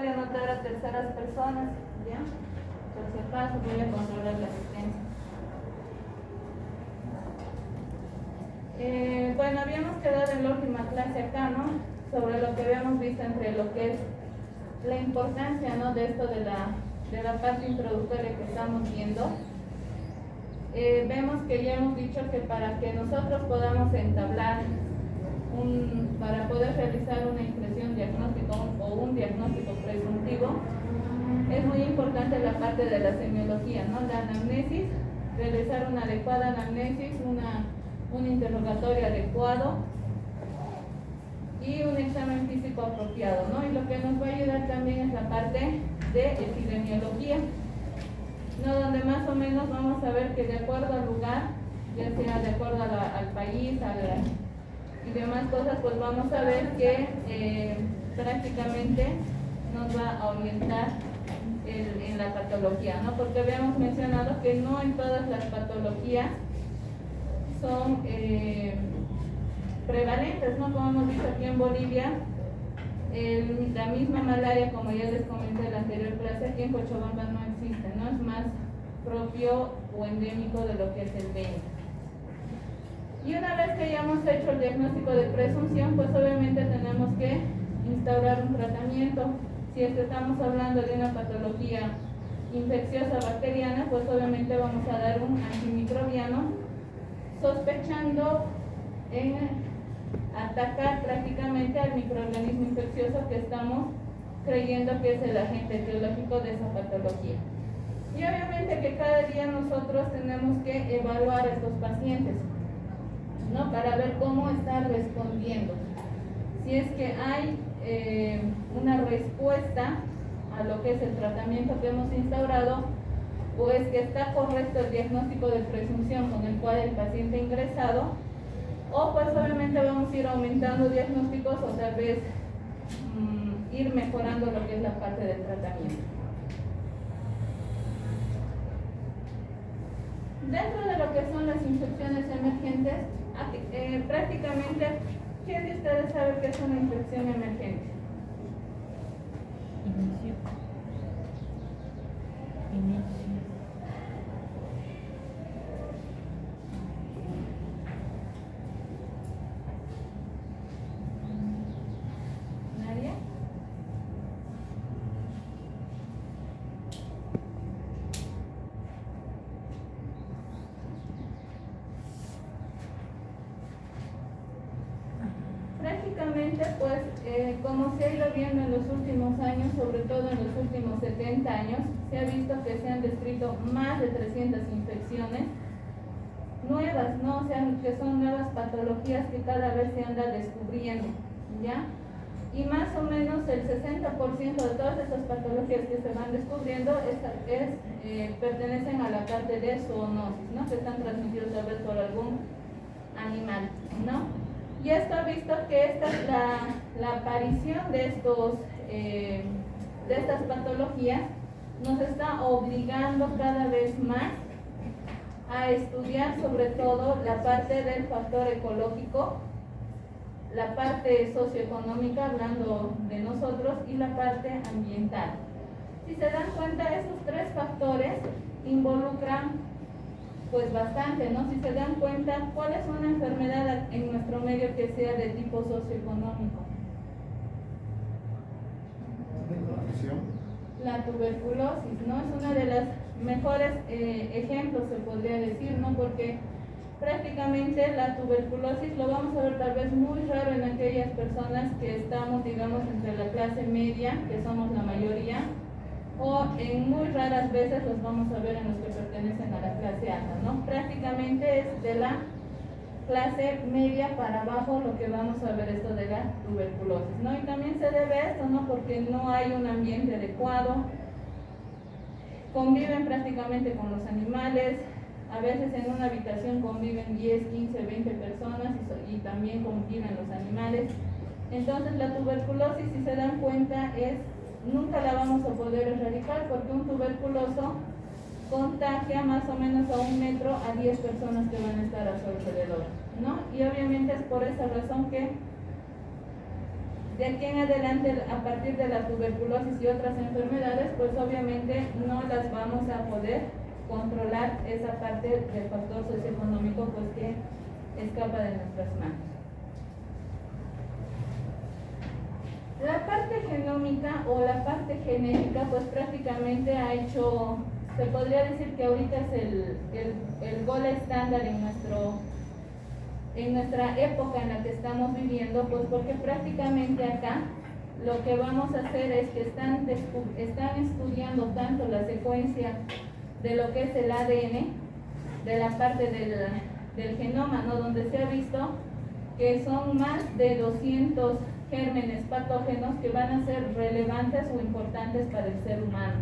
voy a anotar a terceras personas, ¿ya? Por si acaso voy a controlar la asistencia. Bueno, habíamos quedado en la última clase acá, ¿no? Sobre lo que habíamos visto entre lo que es la importancia, ¿no? De esto de la parte introductoria que estamos viendo. Vemos que ya hemos dicho que para que nosotros podamos entablar para poder realizar una impresión diagnóstico o un diagnóstico presuntivo, es muy importante la parte de la semiología, ¿no? La anamnesis, realizar una adecuada anamnesis, un interrogatorio adecuado y un examen físico apropiado, ¿no? Y lo que nos va a ayudar también es la parte de epidemiología, ¿no? Donde más o menos vamos a ver que de acuerdo al lugar, ya sea de acuerdo al país, y demás cosas, pues vamos a ver que prácticamente nos va a orientar en la patología, ¿no? Porque habíamos mencionado que no en todas las patologías son prevalentes, ¿no? Como hemos dicho aquí en Bolivia, la misma malaria, como ya les comenté en la anterior clase, aquí en Cochabamba no existe, ¿no? Es más propio o endémico de lo que es el dengue. Y una vez que hayamos hecho el diagnóstico de presunción, pues obviamente tenemos que instaurar un tratamiento. Si es que estamos hablando de una patología infecciosa bacteriana, pues obviamente vamos a dar un antimicrobiano, sospechando en atacar prácticamente al microorganismo infeccioso que estamos creyendo que es el agente etiológico de esa patología. Y obviamente que cada día nosotros tenemos que evaluar a estos pacientes, ¿no? Para ver cómo están respondiendo. Si es que hay una respuesta a lo que es el tratamiento que hemos instaurado, o es que está correcto el diagnóstico de presunción con el cual el paciente ha ingresado, o pues obviamente vamos a ir aumentando diagnósticos o tal vez ir mejorando lo que es la parte del tratamiento. Dentro de lo que son las infecciones emergentes, prácticamente, ¿quién de ustedes sabe qué es una infección emergente? Inicio. ¿Nadie? Prácticamente, pues, como se ha ido viendo en los últimos años, sobre todo en los últimos 70 años, se ha visto que se han descrito más de 300 infecciones nuevas, ¿no? O sea, que son nuevas patologías que cada vez se andan descubriendo, ¿ya? Y más o menos el 60% de todas esas patologías que se van descubriendo pertenecen a la parte de zoonosis, ¿no? Que están transmitidos tal vez por algún animal, ¿no? Y esto ha visto que esta es la aparición de estas patologías nos está obligando cada vez más a estudiar sobre todo la parte del factor ecológico, la parte socioeconómica, hablando de nosotros, y la parte ambiental. Si se dan cuenta, estos tres factores involucran pues bastante, ¿no? Si se dan cuenta, ¿cuál es una enfermedad en nuestro medio que sea de tipo socioeconómico? La tuberculosis, ¿no? Es una de las mejores ejemplos, se podría decir, ¿no? Porque prácticamente la tuberculosis lo vamos a ver tal vez muy raro en aquellas personas que estamos, digamos, entre la clase media, que somos la mayoría, o en muy raras veces los vamos a ver en los que pertenecen a la clase alta, ¿no? Prácticamente es de la clase media para abajo lo que vamos a ver esto de la tuberculosis, ¿no? Y también se debe a esto, ¿no? Porque no hay un ambiente adecuado, conviven prácticamente con los animales, a veces en una habitación conviven 10, 15, 20 personas y también conviven los animales. Entonces la tuberculosis, si se dan cuenta, nunca la vamos a poder erradicar porque un tuberculoso contagia más o menos a 1 metro a 10 personas que van a estar a su alrededor, ¿no? Y obviamente es por esa razón que de aquí en adelante, a partir de la tuberculosis y otras enfermedades, pues obviamente no las vamos a poder controlar esa parte del factor socioeconómico, pues que escapa de nuestras manos. La parte genómica o la parte genética, pues prácticamente ha hecho, se podría decir que ahorita es el gol estándar en nuestra época en la que estamos viviendo, pues porque prácticamente acá lo que vamos a hacer es que están estudiando tanto la secuencia de lo que es el ADN, de la parte del genoma, ¿no? Donde se ha visto que son más de 200 gérmenes patógenos que van a ser relevantes o importantes para el ser humano,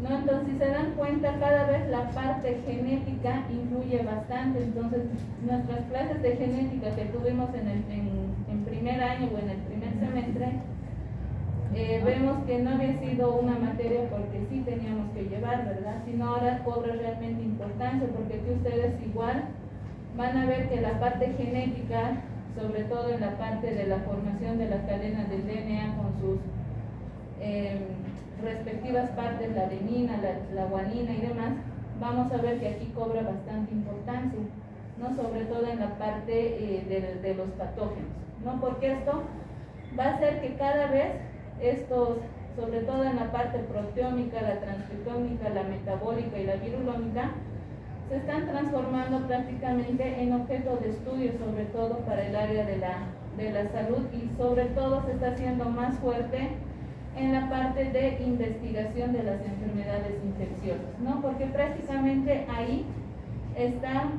¿no? Entonces, si se dan cuenta, cada vez la parte genética influye bastante. Entonces, nuestras clases de genética que tuvimos en primer año o en el primer semestre, vemos que no había sido una materia porque sí teníamos que llevar, ¿verdad? Sino ahora cobra realmente importancia, porque aquí ustedes igual van a ver que la parte genética, sobre todo en la parte de la formación de la cadena del DNA con sus respectivas partes, la adenina, la guanina y demás, vamos a ver que aquí cobra bastante importancia, ¿no? Sobre todo en la parte de los patógenos, ¿no? Porque esto va a hacer que cada vez estos, sobre todo en la parte proteómica, la transcriptómica, la metabólica y la virulómica, se están transformando prácticamente en objeto de estudio, sobre todo para el área de la salud, y sobre todo se está haciendo más fuerte en la parte de investigación de las enfermedades infecciosas, ¿no? Porque prácticamente ahí se está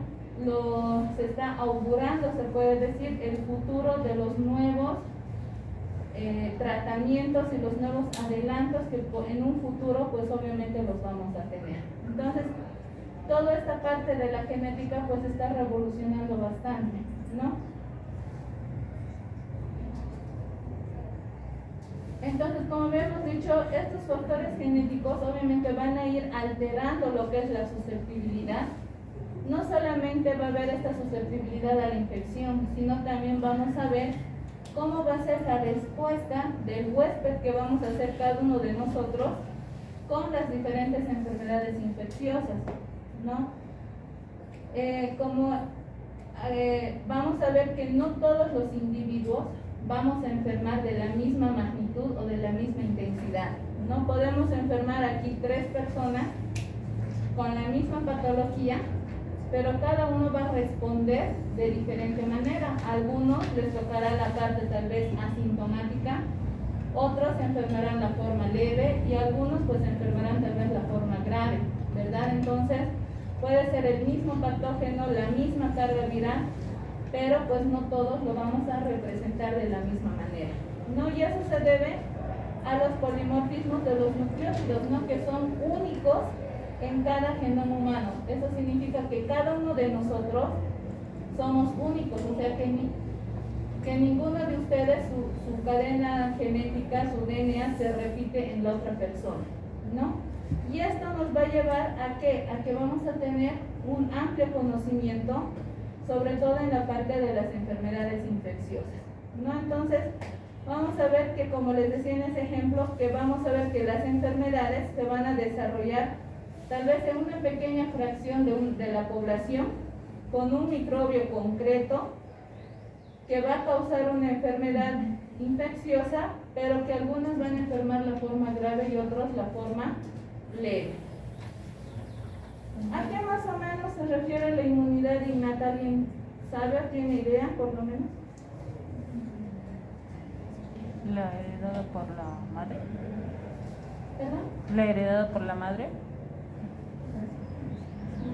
augurando, se puede decir, el futuro de los nuevos tratamientos y los nuevos adelantos que en un futuro pues obviamente los vamos a tener. Entonces, toda esta parte de la genética pues está revolucionando bastante, ¿no? Entonces, como habíamos dicho, estos factores genéticos obviamente van a ir alterando lo que es la susceptibilidad. No solamente va a haber esta susceptibilidad a la infección, sino también vamos a ver cómo va a ser la respuesta del huésped que vamos a hacer cada uno de nosotros con las diferentes enfermedades infecciosas, ¿no? Vamos a ver que no todos los individuos vamos a enfermar de la misma magnitud o de la misma intensidad. No podemos enfermar aquí 3 personas con la misma patología, pero cada uno va a responder de diferente manera. A algunos les tocará la parte tal vez asintomática, otros enfermarán la forma leve y algunos pues enfermarán tal vez la forma grave, ¿verdad? Entonces puede ser el mismo patógeno, la misma carga viral, pero pues no todos lo vamos a representar de la misma manera, ¿no? Y eso se debe a los polimorfismos de los nucleótidos, ¿no? Que son únicos en cada genoma humano. Eso significa que cada uno de nosotros somos únicos, o sea que ninguno de ustedes, su cadena genética, su DNA se repite en la otra persona, ¿no? Y esto nos va a llevar a que vamos a tener un amplio conocimiento, sobre todo en la parte de las enfermedades infecciosas, ¿no? Entonces, vamos a ver que, como les decía en ese ejemplo, que vamos a ver que las enfermedades se van a desarrollar tal vez en una pequeña fracción de la población, con un microbio concreto que va a causar una enfermedad infecciosa, pero que algunos van a enfermar la forma grave y otros la forma leve. ¿A qué más o menos se refiere la inmunidad innata? ¿Alguien sabe o tiene idea, por lo menos? La heredada por la madre. ¿Perdón? La heredada por la madre.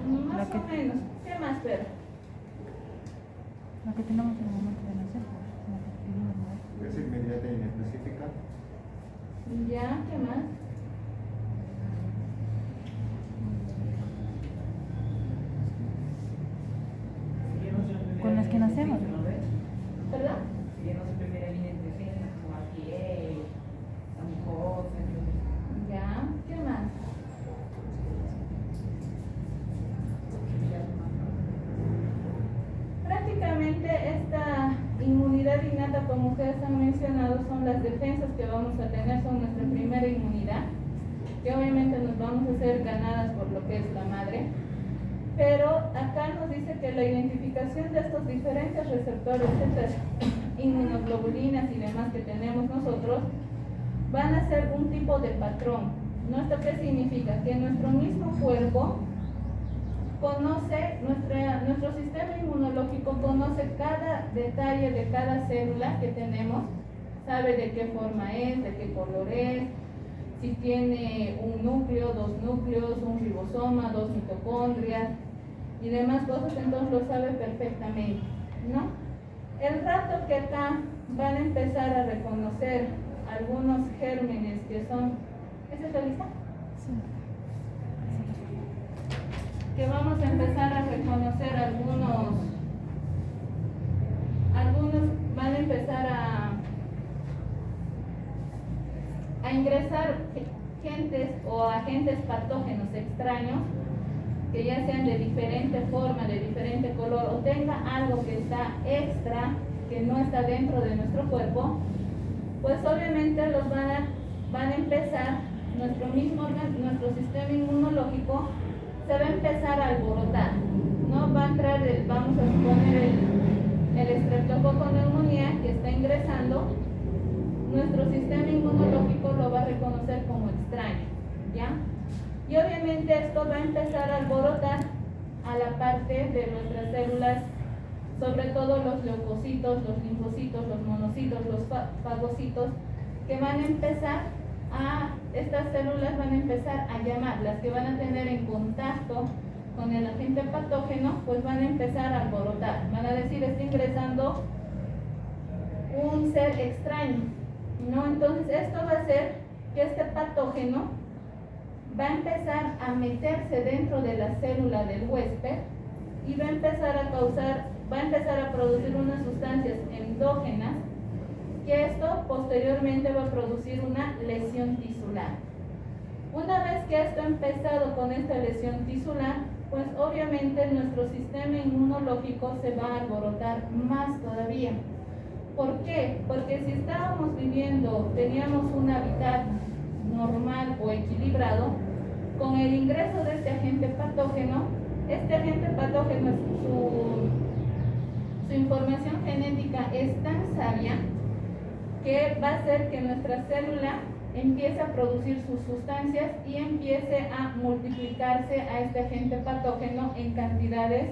Más o menos. ¿Qué más, Pedro? La que tenemos en el momento de nacer. Es inmediata e inespecífica. Ya, ¿qué más? Con las que nacemos. ¿Perdón? Ya, ¿qué más? Prácticamente esta inmunidad innata, como ustedes han mencionado, las defensas que vamos a tener, son nuestra primera inmunidad, que obviamente nos vamos a hacer ganadas por lo que es la madre. Pero acá nos dice que la identificación de estos diferentes receptores, estas inmunoglobulinas y demás que tenemos nosotros, van a ser un tipo de patrón. ¿No? ¿Esto qué significa? Que nuestro mismo cuerpo conoce, nuestro sistema inmunológico conoce cada detalle de cada célula que tenemos, sabe de qué forma es, de qué color es, si tiene un núcleo, dos núcleos, un ribosoma, dos mitocondrias y demás cosas, entonces lo sabe perfectamente, ¿no? El rato que acá van a empezar a reconocer algunos gérmenes que son... ¿Esa es la lista? Sí. Que vamos a empezar a reconocer algunos van a empezar a ingresar gentes o agentes patógenos extraños que ya sean de diferente forma, de diferente color o tenga algo que está extra, que no está dentro de nuestro cuerpo, pues obviamente los van a empezar, nuestro sistema inmunológico se va a empezar a alborotar, ¿no? Va a entrar, vamos a suponer, el estreptococo neumonía que está ingresando, nuestro sistema inmunológico lo va a reconocer como extraño, ¿ya? Y obviamente esto va a empezar a alborotar a la parte de nuestras células, sobre todo los leucocitos, los linfocitos, los monocitos, los fagocitos, que van a empezar estas células van a empezar a llamar, las que van a tener en contacto con el agente patógeno, pues van a empezar a alborotar, van a decir, está ingresando un ser extraño, ¿no? Entonces esto va a hacer que este patógeno va a empezar a meterse dentro de la célula del huésped y va a empezar a producir unas sustancias endógenas, que esto posteriormente va a producir una lesión tisular. Una vez que esto ha empezado con esta lesión tisular, pues obviamente nuestro sistema inmunológico se va a alborotar más todavía. ¿Por qué? Porque si estábamos teníamos un hábitat normal o equilibrado, con el ingreso de este agente patógeno su información genética es tan sabia que va a hacer que nuestra célula empiece a producir sus sustancias y empiece a multiplicarse a este agente patógeno en cantidades,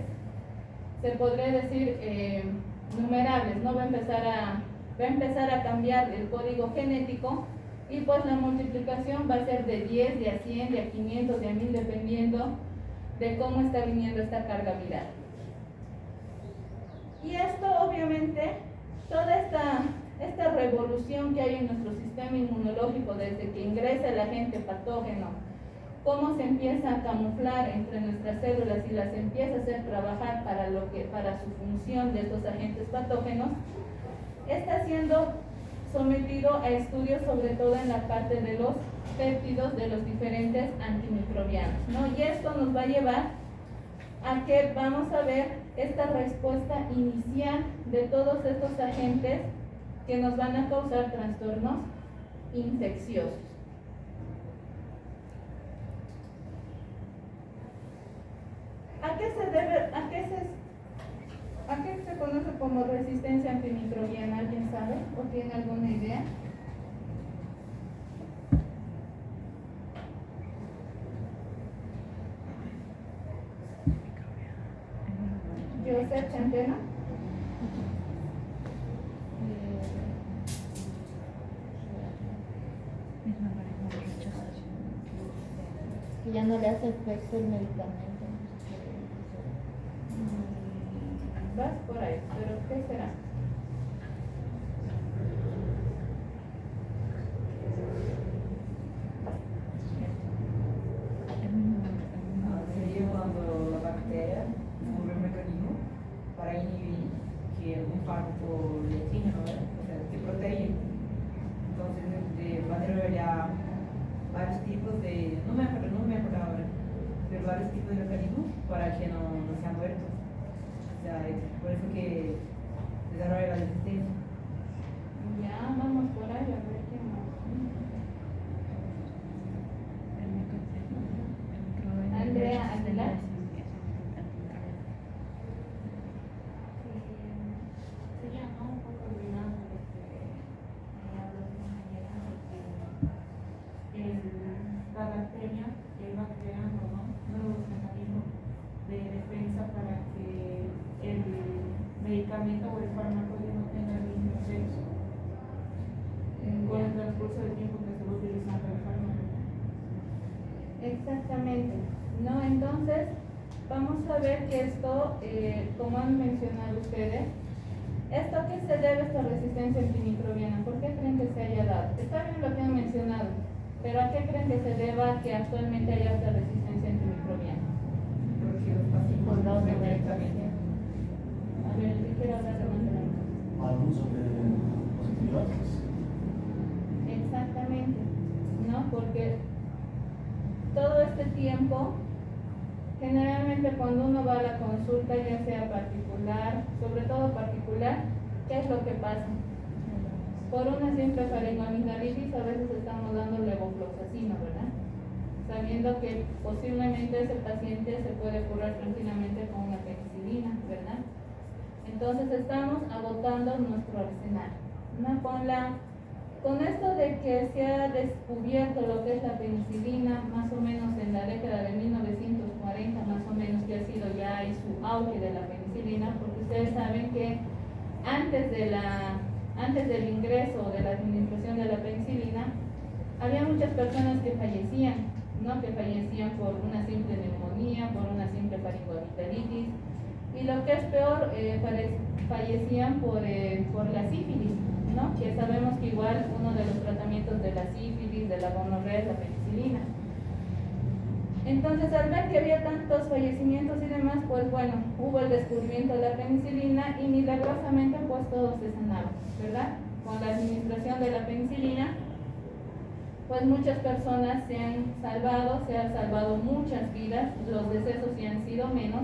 se podría decir, numerables, ¿no? Va a empezar a cambiar el código genético y pues la multiplicación va a ser de 10, de a 100, de a 500, de a 1000, dependiendo de cómo está viniendo esta carga viral. Y esto obviamente, toda esta revolución que hay en nuestro sistema inmunológico desde que ingresa el agente patógeno, cómo se empieza a camuflar entre nuestras células y las empieza a hacer trabajar para su función de estos agentes patógenos, está siendo sometido a estudios, sobre todo en la parte de los péptidos de los diferentes antimicrobianos, ¿no? Y esto nos va a llevar a que vamos a ver esta respuesta inicial de todos estos agentes que nos van a causar trastornos infecciosos. ¿A qué se conoce como resistencia antimicrobiana? ¿Alguien sabe o tiene alguna idea? Joseph Centeno. Que ya no le hace efecto el medicamento. Vas por ahí, pero ¿qué será? Sería cuando la bacteria descubre un mecanismo para inhibir que un fármaco letrino, ¿no? O sea, que protege. Entonces, va a desarrollar varios tipos de, no me acuerdo ahora, pero varios tipos de mecanismos para que no sea muerto. O sea, es por eso que desarrolla la resistencia. Ya, vamos por ahí. Mario, a ver quién más. Andrea Aguilar. Sí, ya no, un poco olvidado de que habló mi compañera de que la bacteria va creando, ¿no?, nuevos mecanismos de defensa para que el medicamento o el fármaco ya no tenga el mismo efecto con el transcurso del tiempo que se va utilizando el fármaco. Exactamente. No, entonces vamos a ver que esto, como han mencionado ustedes, ¿esto a qué se debe esta resistencia antimicrobiana? ¿Por qué creen que se haya dado? Está bien lo que han mencionado, pero ¿a qué creen que se deba que actualmente haya esta resistencia antimicrobiana? Porque los pacientes Por la no ven otra directamente. A ver, ¿qué quiero hablar de más? al uso de los antibióticos. Exactamente, ¿no? Porque todo este tiempo, generalmente cuando uno va a la consulta, ya sea particular, sobre todo particular, ¿qué es lo que pasa? Por una simple faringoamigdalitis a veces estamos dando levofloxacino, ¿verdad? Sabiendo que posiblemente ese paciente se puede curar tranquilamente con una penicilina, ¿verdad? Entonces estamos agotando nuestro arsenal, ¿no? Con esto de que se ha descubierto lo que es la penicilina, más o menos en la década de 1940, más o menos, que ha sido ya ahí su auge de la penicilina, porque ustedes saben que antes del ingreso de la administración de la penicilina, había muchas personas que fallecían, ¿no? Que fallecían por una simple neumonía, por una simple faringoamigdalitis, y lo que es peor, fallecían por la sífilis, ¿no? Que sabemos que igual uno de los tratamientos de la sífilis, de la gonorrea, es la penicilina. Entonces, al ver que había tantos fallecimientos y demás, pues bueno, hubo el descubrimiento de la penicilina y milagrosamente pues todo se sanaba, ¿verdad? Con la administración de la penicilina, pues muchas personas se han salvado muchas vidas, los decesos sí han sido menos.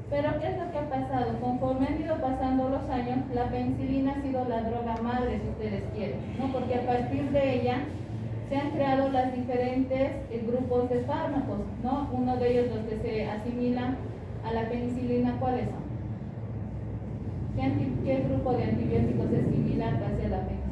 Pero ¿qué es lo que ha pasado? Conforme han ido pasando los años, la penicilina ha sido la droga madre, si ustedes quieren, ¿no? Porque a partir de ella se han creado los diferentes grupos de fármacos, ¿no? Uno de ellos, los que se asimilan a la penicilina, ¿cuáles son? ¿Qué grupo de antibióticos es similar hacia la penicilina?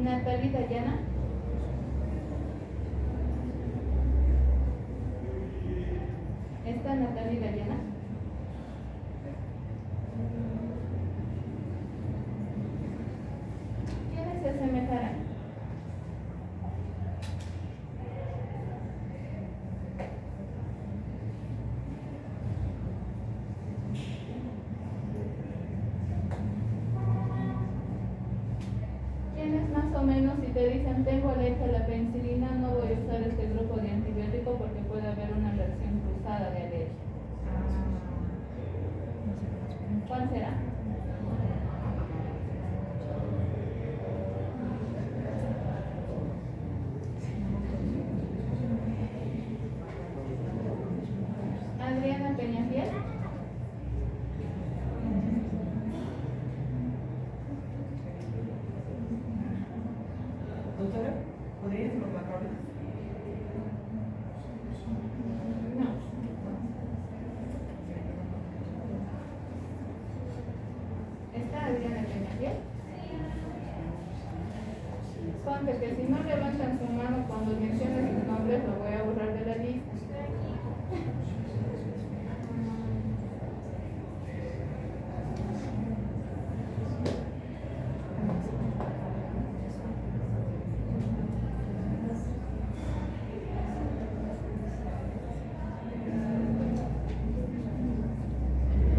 Natalie Dayana. ¿Está Natalie Dayana? ¿Quiénes se asemejarán? ¿Quiénes más o menos, si te dicen tengo alergia a la penicilina, no voy a usar este grupo de antibiótico porque puede haber una reacción cruzada de alergia? ¿Cuál será? Adriana Peñafiel. Doctora, ¿podría decirlo más rápido? No. ¿Está Adriana Peñafiel? Conte que si no levantan su mano cuando mencionen sus nombres, lo voy a borrar de la lista.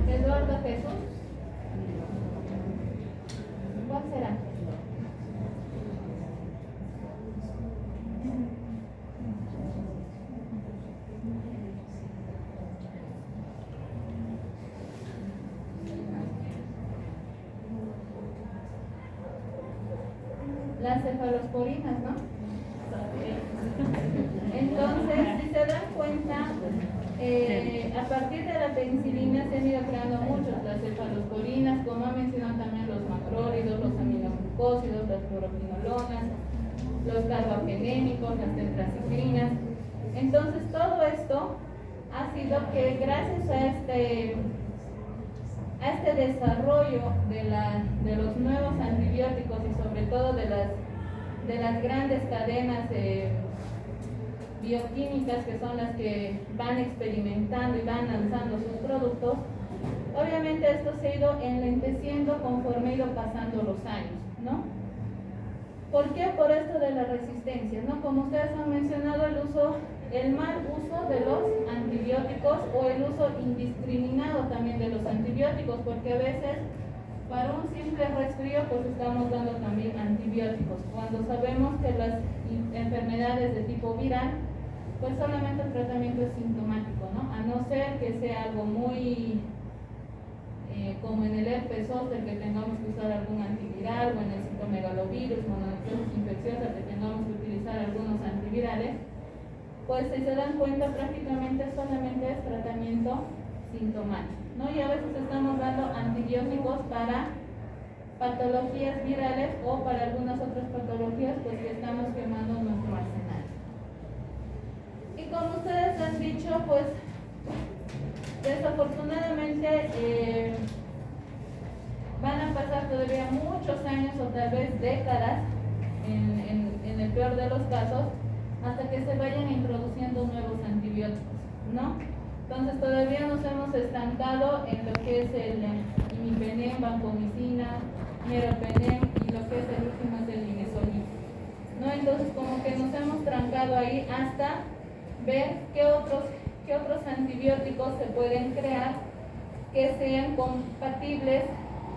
Eduardo Jesús. ¿Cuál será? Las cefalosporinas, ¿no? A partir de la penicilina se han ido creando muchos, las cefalosporinas, como ha mencionado también los macrólidos, los aminoglucósidos, las fluoroquinolonas, los carbapenémicos, las tetraciclinas. Entonces todo esto ha sido que gracias a este desarrollo de los nuevos antibióticos y sobre todo de las grandes cadenas bioquímicas que son las que van experimentando y van lanzando sus productos, obviamente esto se ha ido enlenteciendo conforme ha ido pasando los años, ¿no? ¿Por qué? Por esto de las resistencias, ¿no? Como ustedes han mencionado, el mal uso de los antibióticos o el uso indiscriminado también de los antibióticos, porque a veces para un simple resfrío pues estamos dando también antibióticos, cuando sabemos que las enfermedades de tipo viral pues solamente el tratamiento es sintomático, ¿no? A no ser que sea algo muy como en el herpes zóster, que tengamos que usar algún antiviral, o en el citomegalovirus, mononucleosis infecciosa, que tengamos que utilizar algunos antivirales, pues si se dan cuenta prácticamente solamente es tratamiento sintomático, ¿no? Y a veces estamos dando antibióticos para patologías virales o para algunas otras patologías pues que estamos quemando nuestro arsenal. Y como ustedes han dicho, pues desafortunadamente van a pasar todavía muchos años o tal vez décadas en el peor de los casos hasta que se vayan introduciendo nuevos antibióticos, ¿no? Entonces todavía nos hemos estancado en lo que es el imipenem, vancomicina, meropenem y lo que es el último es el linezolid, ¿no? Entonces como que nos hemos trancado ahí hasta ver qué otros antibióticos se pueden crear que sean compatibles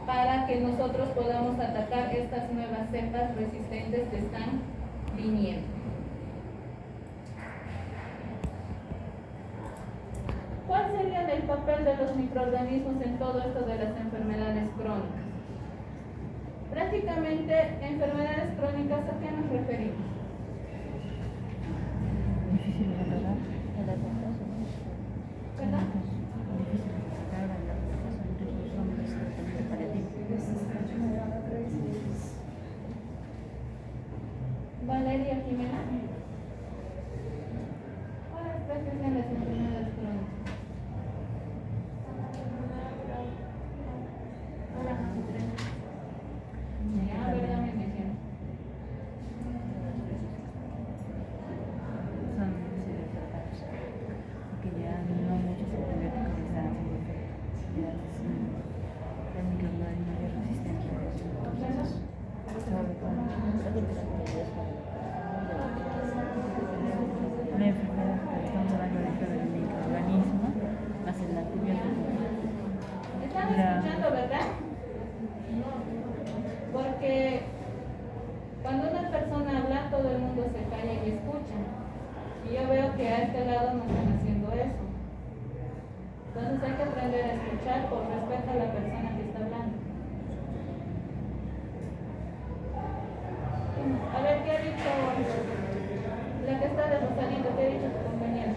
para que nosotros podamos atacar estas nuevas cepas resistentes que están viniendo. ¿Cuál sería el papel de los microorganismos en todo esto de las enfermedades crónicas? Prácticamente, enfermedades crónicas, ¿a qué nos referimos? Difícil de tratar. ¿Verdad? Difícil de tratar, entonces son paliativos. Valeria Jimena. ¿Cuáles presentan las enfermedades crónicas? Ya, ¿verdad? Me mencionó. Son difíciles de tratar, porque ya no hay muchos antibióticos que sean ya el microorganismo de resistencia a eso. Entonces, sobre todo la enfermedad que estamos hablando ahorita del microorganismo más el antibiótico. ¿Están escuchando, verdad? Porque cuando una persona habla, todo el mundo se calla y escucha. Y yo veo que a este lado no están haciendo eso. Entonces hay que aprender a escuchar por respeto a la persona que está hablando. A ver, ¿qué ha dicho la que está de Rosalito? ¿Qué ha dicho tu compañera?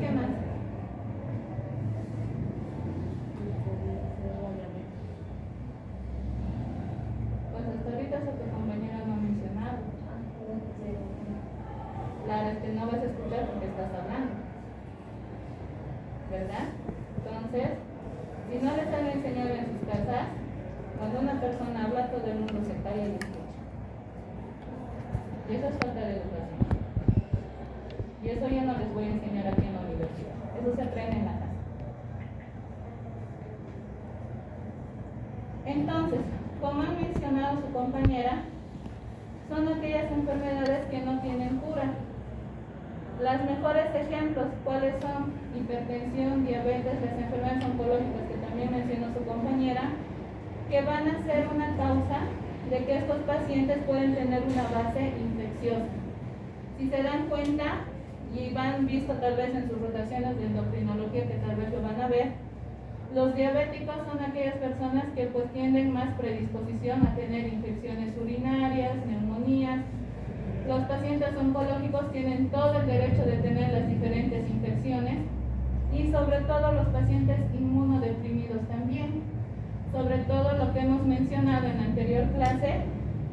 ¿Qué más? Pues hasta ahorita eso tu compañera no ha mencionado. Claro, es que no vas a escuchar porque estás hablando, ¿verdad? Entonces, si no les han enseñado en sus casas, cuando una persona habla, todo el mundo se calla y escucha. Y eso es falta de educación. Y eso yo no les voy a enseñar aquí en la universidad. Eso se aprende en la casa. Entonces, como ha mencionado su compañera, son aquellas enfermedades que no tienen cura. Los mejores ejemplos, ¿cuáles son? Hipertensión, diabetes, las enfermedades oncológicas que también mencionó su compañera, que van a ser una causa de que estos pacientes pueden tener una base infecciosa. Si se dan cuenta y van visto tal vez en sus rotaciones de endocrinología, que tal vez lo van a ver, los diabéticos son aquellas personas que pues tienen más predisposición a tener infecciones urinarias, neumonías. Los pacientes oncológicos tienen todo el derecho de tener las diferentes infecciones y sobre todo los pacientes inmunodeprimidos también. Sobre todo lo que hemos mencionado en la anterior clase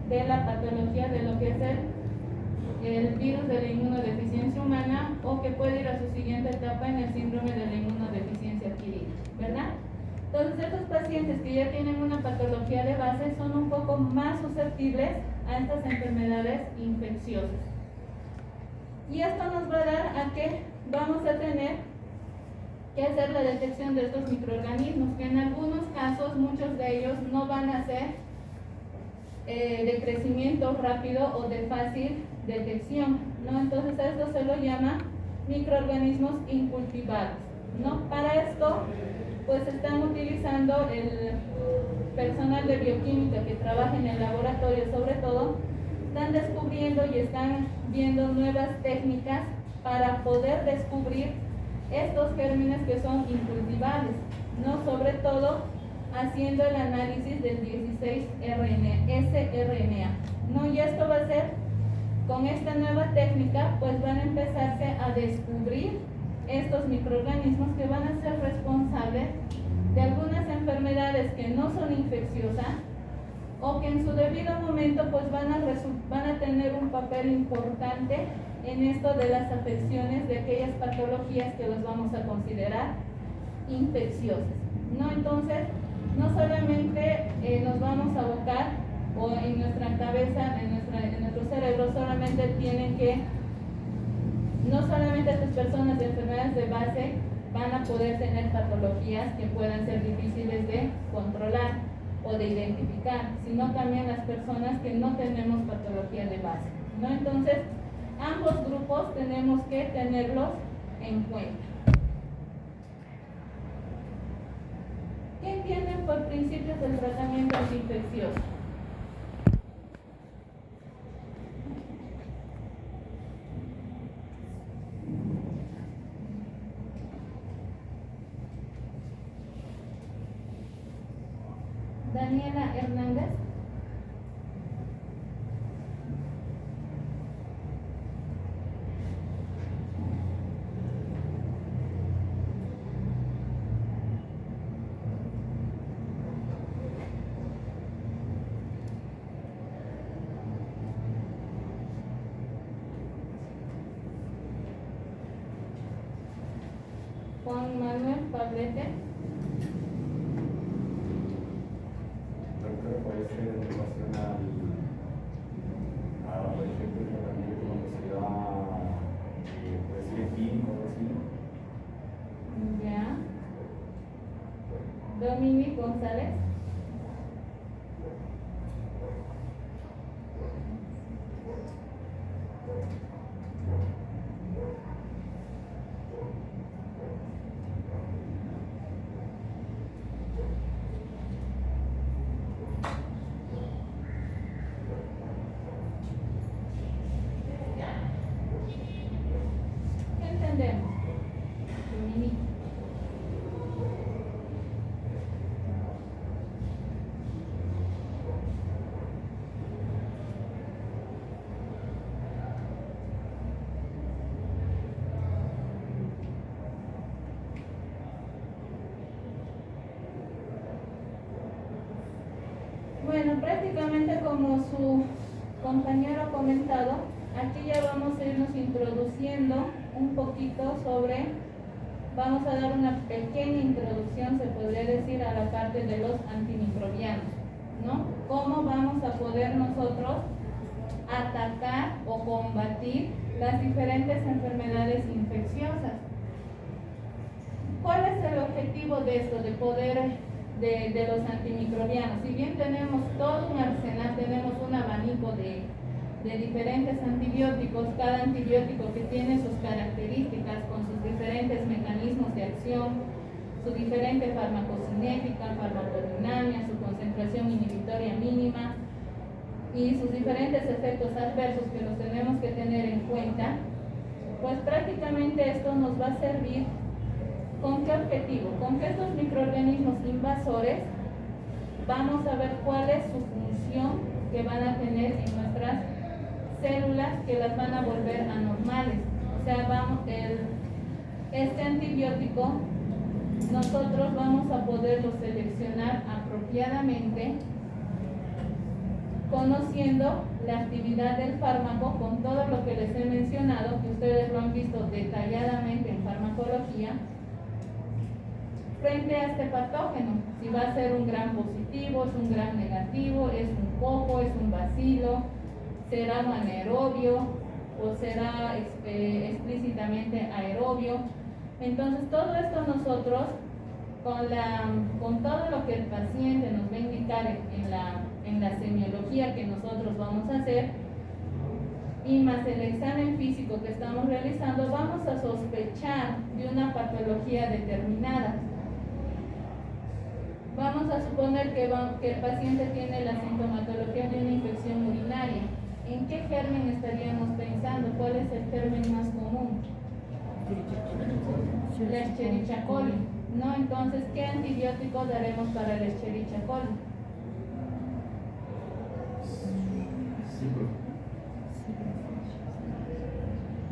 de la patología de lo que es el virus de la inmunodeficiencia humana, o que puede ir a su siguiente etapa en el síndrome de la inmunodeficiencia adquirida, ¿verdad? Entonces estos pacientes que ya tienen una patología de base son un poco más susceptibles a estas enfermedades infecciosas. Y esto nos va a dar a que vamos a tener que hacer la detección de estos microorganismos, que en algunos casos muchos de ellos no van a ser de crecimiento rápido o de fácil detección, ¿no? Entonces a esto se lo llama microorganismos incultivados, ¿no? Para esto pues están utilizando el personal de bioquímica que trabaja en el laboratorio, sobre todo están descubriendo y están viendo nuevas técnicas para poder descubrir estos gérmenes que son incultivables, ¿no? Sobre todo haciendo el análisis del 16-sRNA, ¿no? Y esto va a ser, con esta nueva técnica, pues van a empezarse a descubrir estos microorganismos que van a ser responsables de algunas enfermedades que no son infecciosas o que en su debido momento pues van a tener un papel importante en esto de las afecciones de aquellas patologías que los vamos a considerar infecciosas, ¿no? Entonces, no solamente nos vamos a abocar, o en nuestra cabeza, en nuestro cerebro, solamente tienen que, no solamente estas personas de enfermedades de base van a poder tener patologías que puedan ser difíciles de controlar o de identificar, sino también las personas que no tenemos patología de base, ¿no? Entonces, ambos grupos tenemos que tenerlos en cuenta. ¿Qué entienden por principios del tratamiento antiinfeccioso? Daniela Hernández. Juan Manuel Pablete. Doctor, puede ser en relación por ejemplo, el tratamiento cuando se da, puede ser clínico o así. Ya. Dominic González. ¿Qué entendemos? Dominic. Bueno, prácticamente como su compañero ha comentado, aquí ya vamos a irnos introduciendo un poquito sobre, vamos a dar una pequeña introducción, se podría decir, a la parte de los antimicrobianos, ¿no? ¿Cómo vamos a poder nosotros atacar o combatir las diferentes enfermedades infecciosas? ¿Cuál es el objetivo de esto, de poder de los antimicrobianos? Si bien tenemos todo un arsenal, tenemos un abanico de diferentes antibióticos, cada antibiótico que tiene sus características con sus diferentes mecanismos de acción, su diferente farmacocinética, farmacodinamia, su concentración inhibitoria mínima y sus diferentes efectos adversos que los tenemos que tener en cuenta. prácticamente esto nos va a servir ¿con qué objetivo? Con que estos microorganismos invasores vamos a ver cuál es su función que van a tener en nuestras células que las van a volver anormales. O sea, este antibiótico nosotros vamos a poderlo seleccionar apropiadamente conociendo la actividad del fármaco con todo lo que les he mencionado, que ustedes lo han visto detalladamente en farmacología, frente a este patógeno, si va a ser un gram positivo, es un gram negativo, es un coco, es un bacilo, será un anaerobio o será explícitamente aerobio. Entonces todo esto nosotros, con todo lo que el paciente nos va a indicar en la semiología que nosotros vamos a hacer, y más el examen físico que estamos realizando, vamos a sospechar de una patología determinada. Vamos a suponer que el paciente tiene la sintomatología de una infección urinaria. ¿En qué germen estaríamos pensando? ¿Cuál es el germen más común? La Escherichia coli, ¿no? Entonces, ¿qué antibiótico daremos para la Escherichia coli?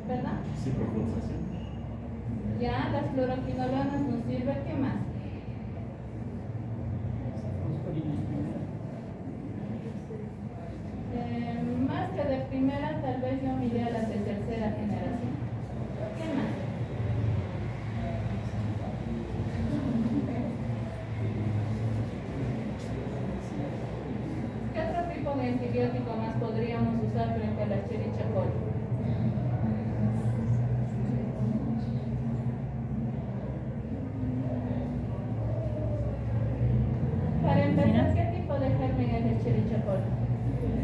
¿Verdad? Ya, las fluoroquinolonas nos sirven. ¿Qué más? Más que de primera, tal vez yo miré a las de tercera generación. ¿Qué más? ¿Qué otro tipo de antibiótico más podríamos usar frente a la Escherichia coli? Para empezar, ¿qué tipo de germen es la Escherichia coli?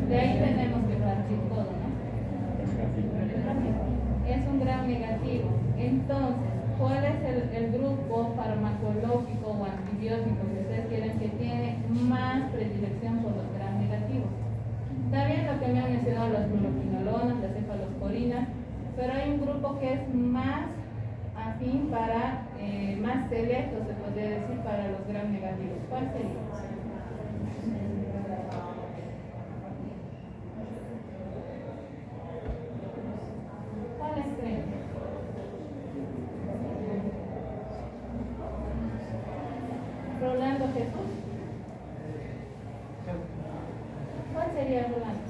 De ahí tenemos que partir todo, ¿no? Es un gram negativo. Entonces, ¿cuál es el grupo farmacológico o antibiótico que ustedes quieren que tiene más predilección por los gram negativos? Está bien lo que me han mencionado las fluoroquinolonas, las cefalosporinas, pero hay un grupo que es más afín para, más selecto, se podría decir, para los gram negativos. ¿Cuál sería? Rolando Jesús. ¿Cuál sería Rolando?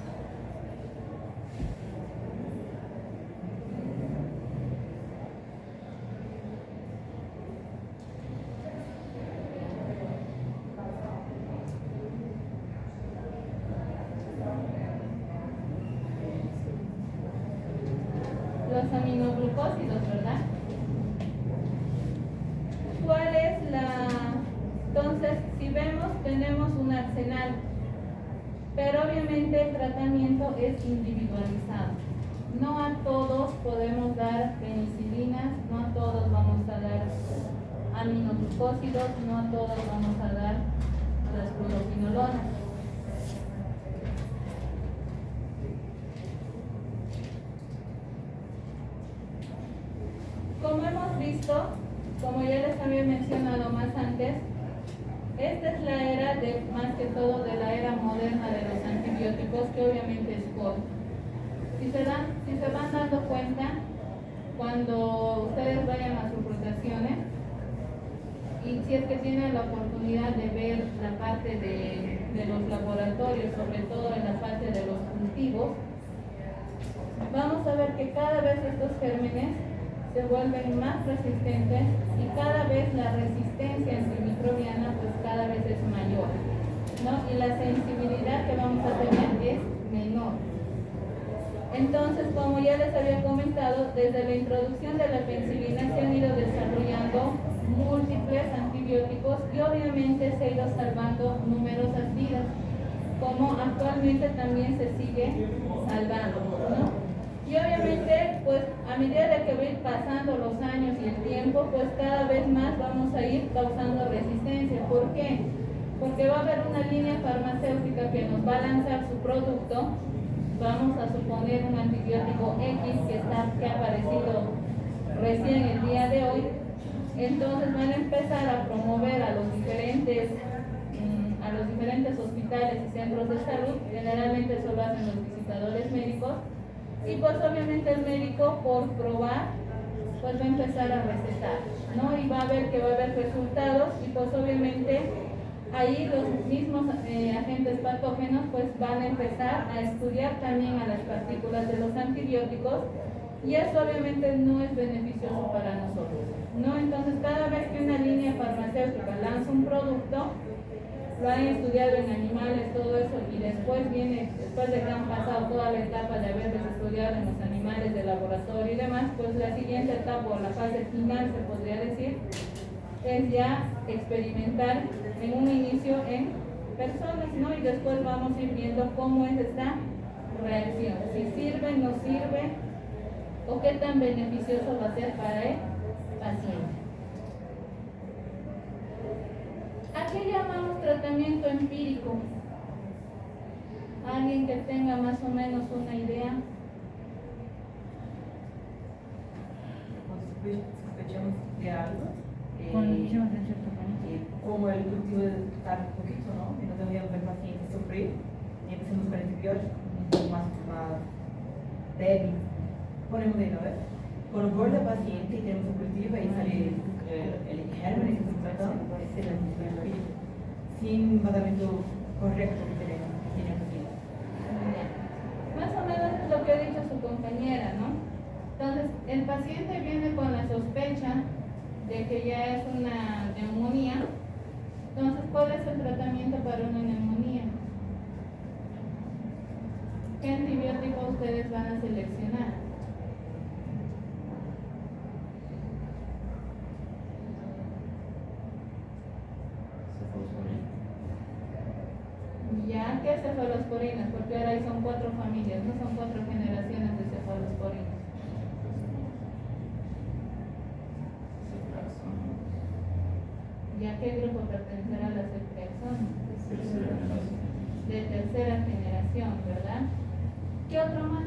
Los aminoglucósidos, ¿verdad? ¿Cuál es la...? Entonces, si vemos, tenemos un arsenal, pero obviamente el tratamiento es individualizado. No a todos podemos dar penicilinas, no a todos vamos a dar aminoglucósidos, no a todos vamos a dar las fluoroquinolonas. Como hemos visto, como ya les había mencionado más antes, esta es la era más que todo de la era moderna de los antibióticos, que obviamente es corta. Si se van dando cuenta, cuando ustedes vayan a sus rotaciones, y si es que tienen la oportunidad de ver la parte de los laboratorios, sobre todo en la parte de los cultivos, vamos a ver que cada vez estos gérmenes se vuelven más resistentes y cada vez la resistencia antimicrobiana pues cada vez es mayor, ¿no? Y la sensibilidad que vamos a tener es menor. Entonces, como ya les había comentado, desde la introducción de la penicilina se han ido desarrollando múltiples antibióticos y obviamente se ha ido salvando numerosas vidas, como actualmente también se sigue salvando, ¿no? Y obviamente, pues a medida de que va pasando los años y el tiempo, pues cada vez más vamos a ir causando resistencia. ¿Por qué? Porque va a haber una línea farmacéutica que nos va a lanzar su producto. Vamos a suponer un antibiótico X que ha aparecido recién el día de hoy. Entonces van a empezar a promover a los diferentes hospitales y centros de salud. Generalmente eso lo hacen los visitadores médicos, y pues obviamente el médico, por probar, pues va a empezar a recetar, ¿no? Y va a ver que va a haber resultados, y pues obviamente ahí los mismos agentes patógenos pues van a empezar a estudiar también a las partículas de los antibióticos, y eso obviamente no es beneficioso para nosotros, ¿no? Entonces cada vez que una línea farmacéutica lanza un producto, lo han estudiado en animales, todo eso, y después después de que han pasado toda la etapa de haberlos estudiado en los animales de laboratorio y demás, pues la siguiente etapa, o la fase final se podría decir, es ya experimentar en un inicio en personas, ¿no? Y después vamos a ir viendo cómo es esta reacción, si sirve, no sirve, o qué tan beneficioso va a ser para el paciente. ¿A qué llamamos tratamiento empírico? ¿Alguien que tenga más o menos una idea? Cuando sospechamos de algo, Cuando hicimos en cierto punto. como el cultivo de tarde un poquito, ¿no? Y no debíamos ver paciente sufrir, y empezamos con antibióticos, un poco más débil. Ponemos de nuevo, cuando vuelve el paciente y tenemos un cultivo y sale el germen que se trata, es el antibiótico, sin tratamiento correcto que tiene el paciente. Más o menos es lo que ha dicho su compañera, ¿no? Entonces, el paciente viene con la sospecha de que ya es una neumonía. Entonces, ¿cuál es el tratamiento para una neumonía? ¿Qué antibiótico ustedes van a seleccionar? Ya, ¿qué cefalosporinas? Porque ahora ahí son 4 familias, no son 4 generaciones de cefalosporinas. ¿Ya qué grupo pertenecerá a la ceftriaxona? De tercera generación, ¿verdad? ¿Qué otro más?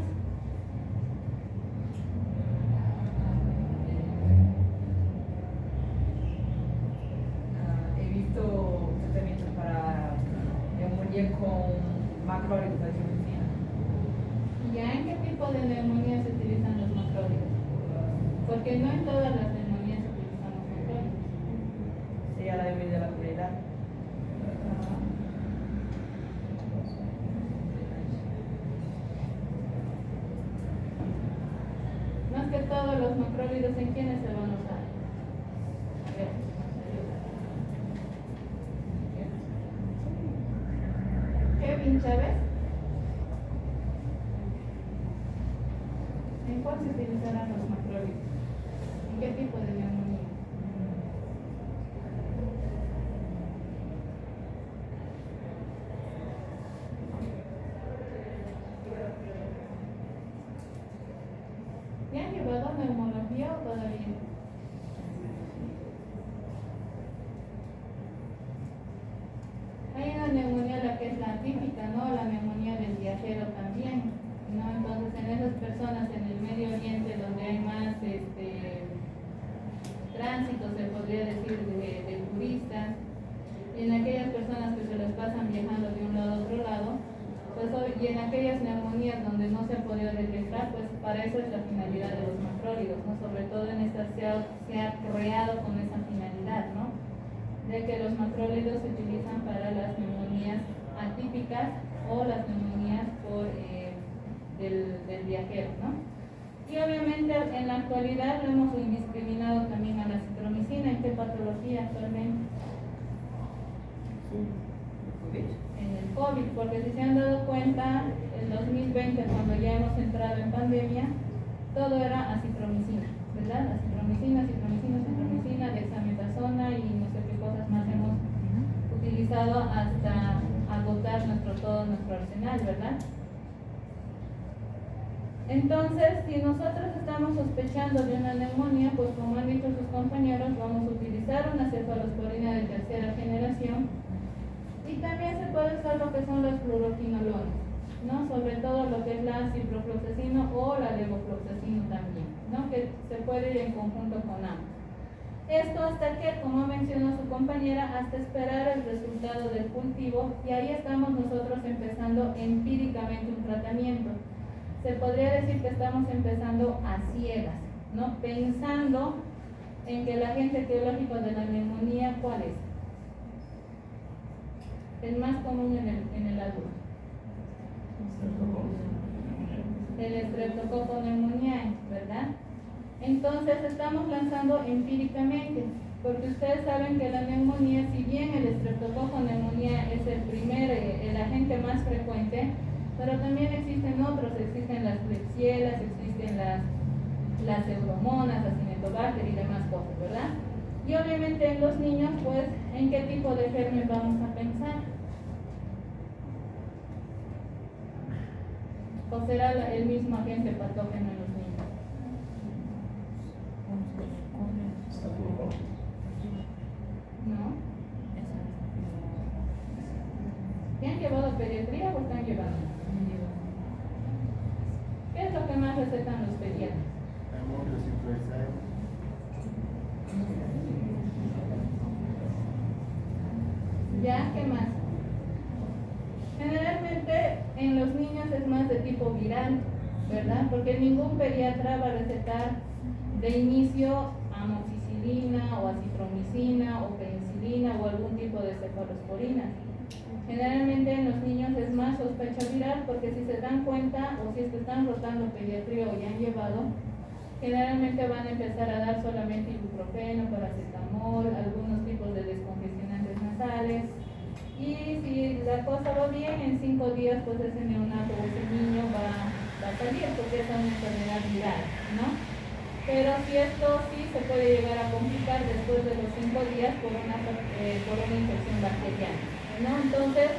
He visto tratamientos para neumonía con macrólidos de medicina. ¿Ya en qué tipo de neumonía se utilizan los macrólidos? Porque no en todas las neumonías se utilizan los macrólidos. Sería la debilidad de la comunidad. Más que todo, los macrólidos, ¿en quiénes se van a usar? A ver. Kevin Chávez. ¿En cuál se utilizarán los macrólidos? ¿En qué tipo de neumonía? ¿Ya han llevado neumología o todavía? Hay una neumonía, la que es la típica, ¿no? La neumonía del viajero también, ¿no? Entonces, en esas personas en el Medio Oriente, donde hay más tránsito, se podría decir, de turistas, y en aquellas personas que se les pasan viajando de un lado a otro lado, pues, y en aquellas neumonías donde no se ha podido detectar, pues para eso es la finalidad de los macrólidos, ¿no? Sobre todo en estas se ha creado con esa finalidad, ¿no? De que los macrólidos se utilizan para las neumonías atípicas o las neumonías del viajero, ¿no? Y obviamente en la actualidad lo hemos indiscriminado también a la citromicina. ¿En qué patología actualmente? En el COVID, porque si se han dado cuenta, en 2020, cuando ya hemos entrado en pandemia, todo era acitromicina, ¿verdad? Acitromicina, dexametasona y no sé qué cosas más hemos utilizado hasta agotar todo nuestro arsenal, ¿verdad? Entonces, si nosotros estamos sospechando de una neumonía, pues como han dicho sus compañeros, vamos a utilizar una cefalosporina de tercera generación, y también se puede usar lo que son los fluoroquinolones, ¿no? Sobre todo lo que es la ciprofloxacino o la levofloxacino también, ¿no? Que se puede ir en conjunto con ambos. Esto hasta que, como mencionó su compañera, hasta esperar el resultado del cultivo, y ahí estamos nosotros empezando empíricamente un tratamiento. Se podría decir que estamos empezando a ciegas, ¿no? Pensando en que el agente etiológico de la neumonía, ¿cuál es? El más común en el adulto. El Streptococcus pneumoniae, ¿verdad? Entonces estamos lanzando empíricamente, porque ustedes saben que la neumonía, si bien el Streptococcus pneumoniae es el agente más frecuente, pero también existen otros, existen las Klebsielas, existen las Euromonas, las Cinetobacter y demás cosas, ¿verdad? Y obviamente en los niños, pues, ¿en qué tipo de germen vamos a pensar? ¿O será el mismo agente patógeno en los niños? ¿No? ¿Ya han llevado pediatría o están llevando? ¿Qué es lo que más recetan los pediatras? ¿Ya? ¿Qué más? Generalmente en los niños es más de tipo viral, ¿verdad? Porque ningún pediatra va a recetar de inicio amoxicilina o acitromicina o penicilina o algún tipo de cefalosporina. Generalmente en los niños es más sospecha viral, porque si se dan cuenta o si es que están rotando pediatría o ya han llevado, generalmente van a empezar a dar solamente ibuprofeno, paracetamol, algunos tipos de descongestionantes nasales. Y si la cosa va bien, en 5 días pues ese neonato o ese niño va a salir, porque es una enfermedad viral, ¿no? Pero si esto sí se puede llegar a complicar después de los 5 días por una infección bacteriana, ¿no? Entonces,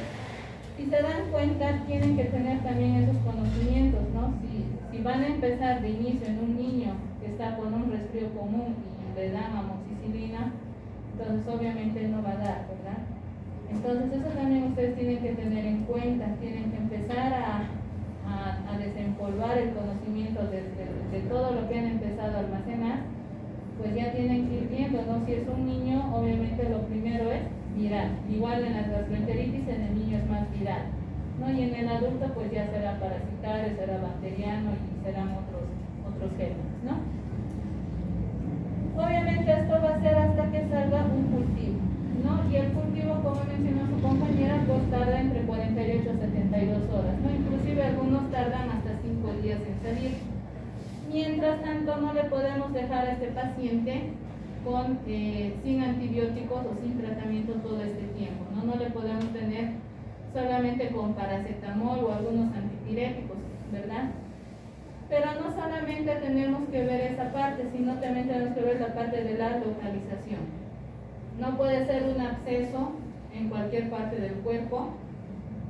si se dan cuenta, tienen que tener también esos conocimientos, ¿no? Si van a empezar de inicio en un niño que está con un resfrío común y le dan amoxicilina, entonces obviamente no va a dar, ¿verdad? Entonces eso también ustedes tienen que tener en cuenta, tienen que empezar a desempolvar el conocimiento de todo lo que han empezado a almacenar, pues ya tienen que ir viendo, ¿no? Si es un niño, obviamente lo primero es viral. Igual en la gastroenteritis en el niño es más viral, ¿no? Y en el adulto pues ya será parasitario, será bacteriano y serán otros gérmenes, ¿no? Obviamente esto va a ser hasta que salga un cultivo, ¿no? Y el cultivo, como mencionó su compañera, pues tarda entre 48 a 72 horas, ¿no? Inclusive algunos tardan hasta 5 días en salir. Mientras tanto, no le podemos dejar a este paciente sin antibióticos o sin tratamiento todo este tiempo, ¿no? No le podemos tener solamente con paracetamol o algunos antipiréticos, ¿verdad? Pero no solamente tenemos que ver esa parte, sino también tenemos que ver la parte de la localización. No puede ser un absceso en cualquier parte del cuerpo,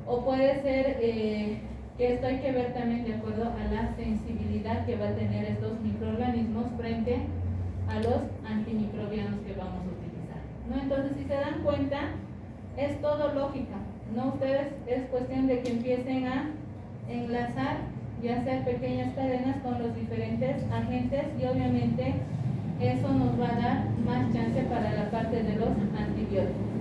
o puede ser que esto hay que ver también de acuerdo a la sensibilidad que va a tener estos microorganismos frente a los antimicrobianos que vamos a utilizar, ¿no? Entonces, si se dan cuenta, es todo lógica, ¿no? Ustedes es cuestión de que empiecen a enlazar y hacer pequeñas cadenas con los diferentes agentes, y obviamente eso nos va a dar más chance para la parte de los antibióticos.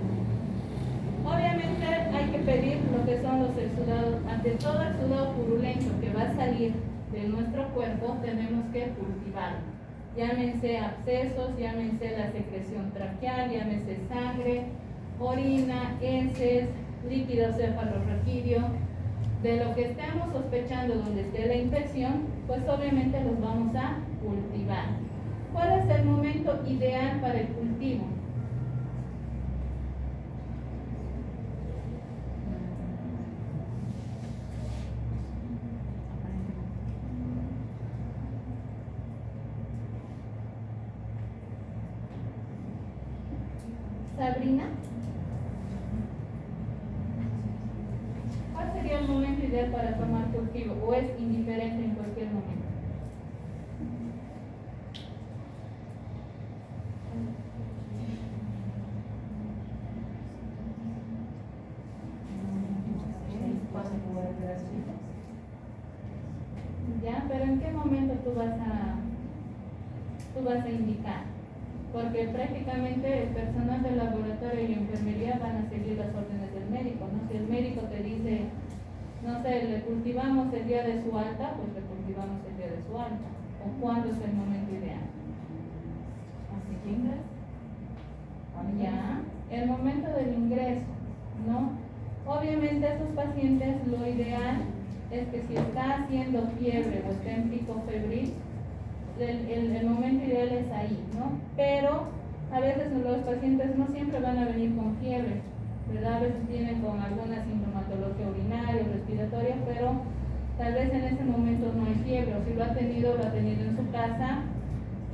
Obviamente hay que pedir lo que son los exudados. Ante todo exudado purulento que va a salir de nuestro cuerpo, tenemos que cultivarlo. Llámense abscesos, llámense la secreción traqueal, llámense sangre, orina, heces, líquido cefalorraquídeo. De lo que estemos sospechando donde esté la infección, pues obviamente los vamos a cultivar. ¿Cuál es el momento ideal para el cultivo? Sabrina, ¿cuál sería el momento ideal para tomar cultivo? ¿O es indiferente en cualquier momento? Ya, pero ¿en qué momento tú vas a tú vas a indicar, porque prácticamente el personal del laboratorio y enfermería van a seguir las órdenes del médico, ¿no? Si el médico te dice, no sé, le cultivamos el día de su alta, pues le cultivamos el día de su alta, o cuándo es el momento ideal. Así que ya, el momento del ingreso, ¿no? Obviamente estos pacientes lo ideal es que si está haciendo fiebre o está en pico febril, el momento ideal es ahí, ¿no? Pero a veces los pacientes no siempre van a venir con fiebre, ¿verdad? A veces vienen con alguna sintomatología urinaria o respiratoria, pero tal vez en ese momento no hay fiebre, o si lo ha tenido en su casa,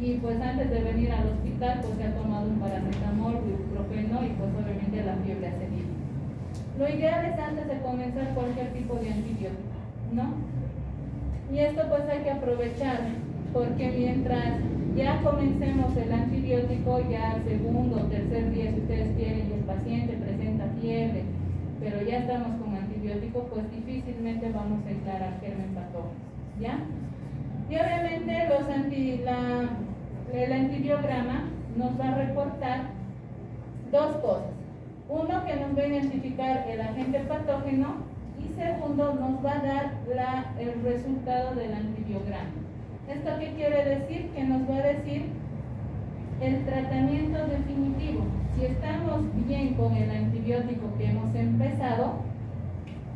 y pues antes de venir al hospital pues se ha tomado un paracetamol, ibuprofeno, y pues obviamente la fiebre ha cedido. Lo ideal es antes de comenzar cualquier tipo de antibiótico, ¿no? Y esto pues hay que aprovechar, porque mientras ya comencemos el antibiótico, ya al segundo o tercer día, si ustedes quieren, y el paciente presenta fiebre, pero ya estamos con antibiótico, pues difícilmente vamos a declarar germen patógenos, ¿ya? Y obviamente el antibiograma nos va a reportar dos cosas. Uno, que nos va a identificar el agente patógeno, y segundo, nos va a dar el resultado del antibiograma. ¿Esto qué quiere decir? Que nos va a decir el tratamiento definitivo. Si estamos bien con el antibiótico que hemos empezado,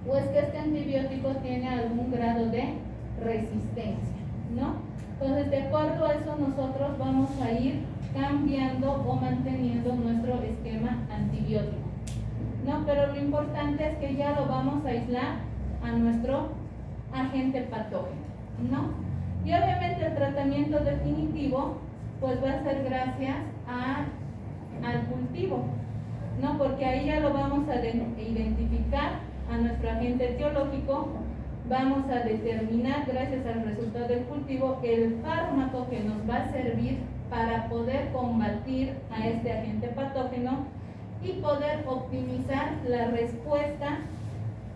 o es que este antibiótico tiene algún grado de resistencia, ¿no? Entonces, de acuerdo a eso, nosotros vamos a ir cambiando o manteniendo nuestro esquema antibiótico, ¿no? Pero lo importante es que ya lo vamos a aislar a nuestro agente patógeno, ¿no? Y obviamente el tratamiento definitivo pues va a ser gracias al cultivo, ¿no? Porque ahí ya lo vamos a identificar a nuestro agente etiológico, vamos a determinar gracias al resultado del cultivo el fármaco que nos va a servir para poder combatir a este agente patógeno y poder optimizar la respuesta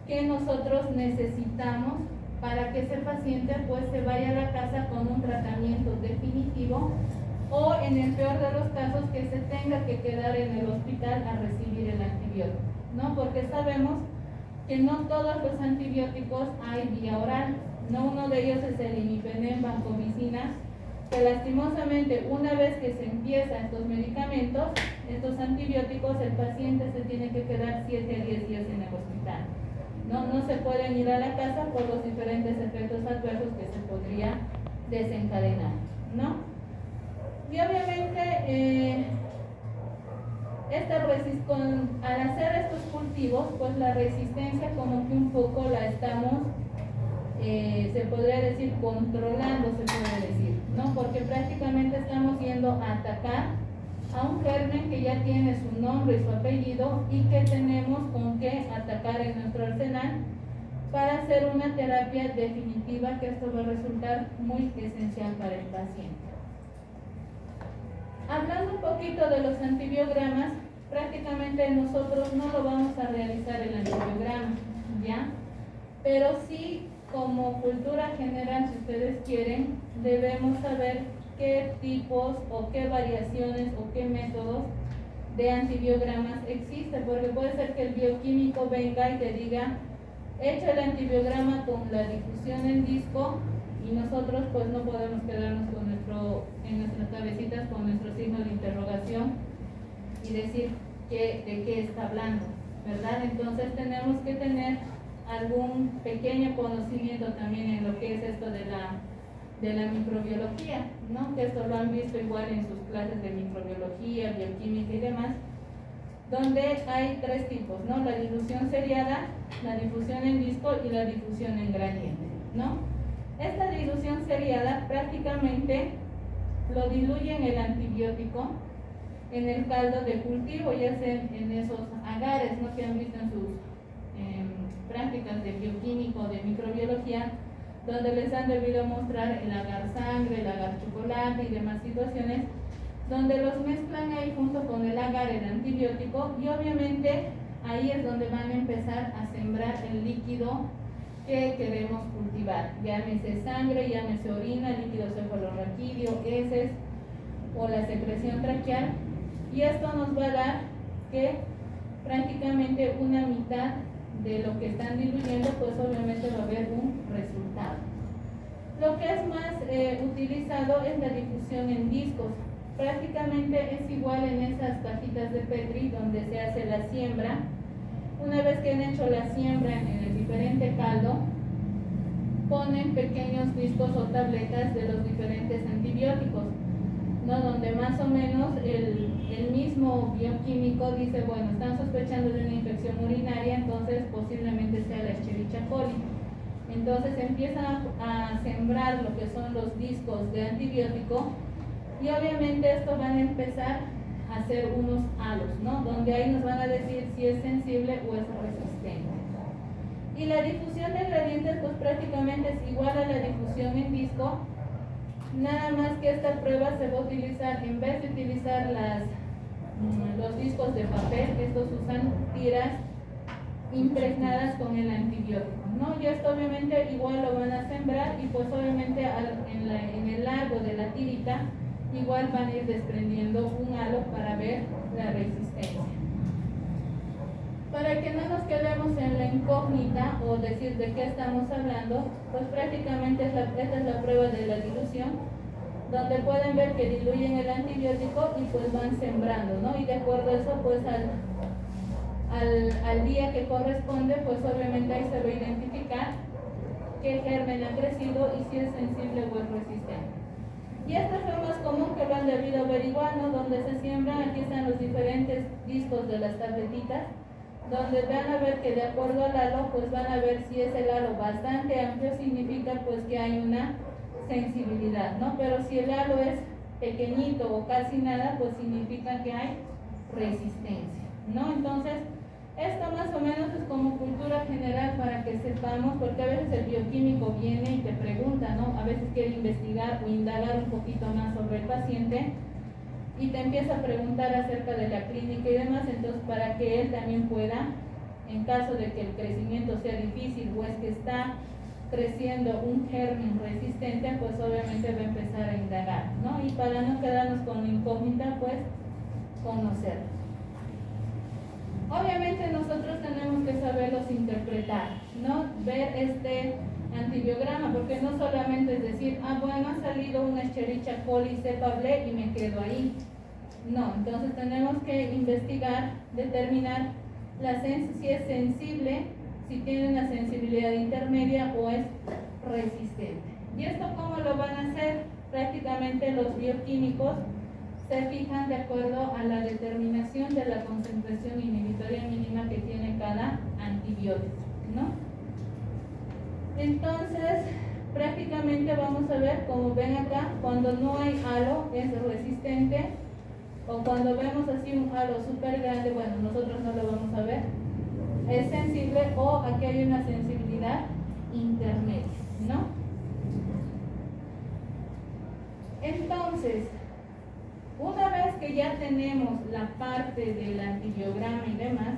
que nosotros necesitamos para que ese paciente pues se vaya a la casa con un tratamiento definitivo, o en el peor de los casos que se tenga que quedar en el hospital a recibir el antibiótico, ¿no? Porque sabemos que no todos los antibióticos hay vía oral, ¿no? Uno de ellos es el imipenem, vancomicina, que lastimosamente una vez que se empiezan estos medicamentos, estos antibióticos, el paciente se tiene que quedar 7 a 10 días en el hospital. No se pueden ir a la casa por los diferentes efectos adversos que se podría desencadenar, ¿no? Y obviamente al hacer estos cultivos, pues la resistencia como que un poco la estamos, se podría decir, controlando, se puede decir, ¿no? Porque prácticamente estamos yendo a atacar a un germen que ya tiene su nombre y su apellido, y que tenemos con qué atacar en nuestro arsenal para hacer una terapia definitiva, que esto va a resultar muy esencial para el paciente. Hablando un poquito de los antibiogramas, prácticamente nosotros no lo vamos a realizar el antibiograma, ¿ya? Pero sí, como cultura general, si ustedes quieren, debemos saber qué tipos o qué variaciones o qué métodos de antibiogramas existen, porque puede ser que el bioquímico venga y te diga, echa el antibiograma con la difusión en disco, y nosotros pues no podemos quedarnos en nuestras cabecitas con nuestro signo de interrogación y decir de qué está hablando, ¿verdad? Entonces tenemos que tener algún pequeño conocimiento también en lo que es esto de la microbiología, ¿no? Que esto lo han visto igual en sus clases de microbiología, bioquímica y demás, donde hay tres tipos, ¿no? La dilución seriada, la difusión en disco y la difusión en gradiente, ¿no? Esta dilución seriada prácticamente lo diluyen el antibiótico en el caldo de cultivo, ya sea en esos agares, ¿no? Que han visto en sus prácticas de bioquímico, de microbiología, donde les han debido mostrar el agar sangre, el agar chocolate y demás situaciones, donde los mezclan ahí junto con el agar, el antibiótico, y obviamente ahí es donde van a empezar a sembrar el líquido que queremos cultivar, llámese sangre, llámese orina, líquido cefalorraquídeo, heces, o la secreción traqueal, y esto nos va a dar que prácticamente una mitad de lo que están diluyendo, pues obviamente va a haber un resultado. Lo que es más utilizado es la difusión en discos. Prácticamente es igual en esas cajitas de Petri donde se hace la siembra. Una vez que han hecho la siembra en el diferente caldo, ponen pequeños discos o tabletas de los diferentes antibióticos, ¿no? Donde más o menos el mismo bioquímico dice, bueno, están sospechando de una infección urinaria, entonces posiblemente sea la Escherichia coli. Entonces empiezan a sembrar lo que son los discos de antibiótico, y obviamente esto van a empezar a hacer unos halos, ¿no? Donde ahí nos van a decir si es sensible o es resistente. Y la difusión de gradientes pues prácticamente es igual a la difusión en disco, nada más que esta prueba se va a utilizar, en vez de utilizar los discos de papel, estos usan tiras impregnadas con el antibiótico, ¿no? Y esto obviamente igual lo van a sembrar, y pues obviamente en el largo de la tirita igual van a ir desprendiendo un halo para ver la resistencia. Para que no nos quedemos en la incógnita o decir de qué estamos hablando, pues prácticamente esta es la prueba de la dilución, donde pueden ver que diluyen el antibiótico y pues van sembrando, ¿no? Y de acuerdo a eso, pues al día que corresponde, pues obviamente ahí se va a identificar qué germen ha crecido y si es sensible o es resistente. Y esta es lo más común que lo han debido averiguar, ¿no? Donde se siembran, aquí están los diferentes discos de las tabletitas, donde van a ver que de acuerdo al halo, pues van a ver si es el halo bastante amplio, significa pues que hay una sensibilidad, ¿no? Pero si el halo es pequeñito o casi nada, pues significa que hay resistencia, ¿no? Entonces, esto más o menos es como cultura general para que sepamos, porque a veces el bioquímico viene y te pregunta, ¿no? A veces quiere investigar o indagar un poquito más sobre el paciente y te empieza a preguntar acerca de la clínica y demás, entonces para que él también pueda, en caso de que el crecimiento sea difícil o es que está creciendo un germen resistente, pues obviamente va a empezar a indagar, ¿no? Y para no quedarnos con la incógnita, pues conocerlos. Obviamente nosotros tenemos que saberlos interpretar, ¿no? Ver este antibiograma, porque no solamente es decir, bueno, ha salido una Escherichia coli cepable y me quedo ahí. No, entonces tenemos que investigar, determinar si es sensible, si tiene una sensibilidad intermedia o es resistente. ¿Y esto cómo lo van a hacer? Prácticamente los bioquímicos se fijan de acuerdo a la determinación de la concentración inhibitoria mínima que tiene cada antibiótico, ¿no? Entonces, prácticamente vamos a ver, como ven acá, cuando no hay halo es resistente, o cuando vemos así un halo súper grande, bueno, nosotros no lo vamos a ver, es sensible, o aquí hay una sensibilidad intermedia, ¿no? Entonces, una vez que ya tenemos la parte del antibiograma y demás,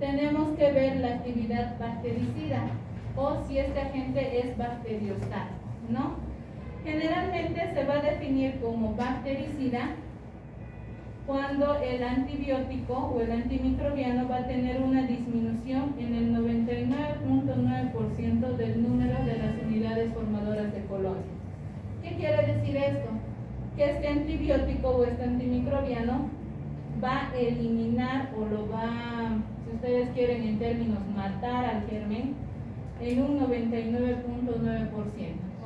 tenemos que ver la actividad bactericida o si este agente es bacteriostático, ¿no? Generalmente se va a definir como bactericida cuando el antibiótico o el antimicrobiano va a tener una disminución en el 99.9% del número de las unidades formadoras de colonia. ¿Qué quiere decir esto? Que este antibiótico o este antimicrobiano va a eliminar o lo va, si ustedes quieren en términos, matar al germen en un 99.9%.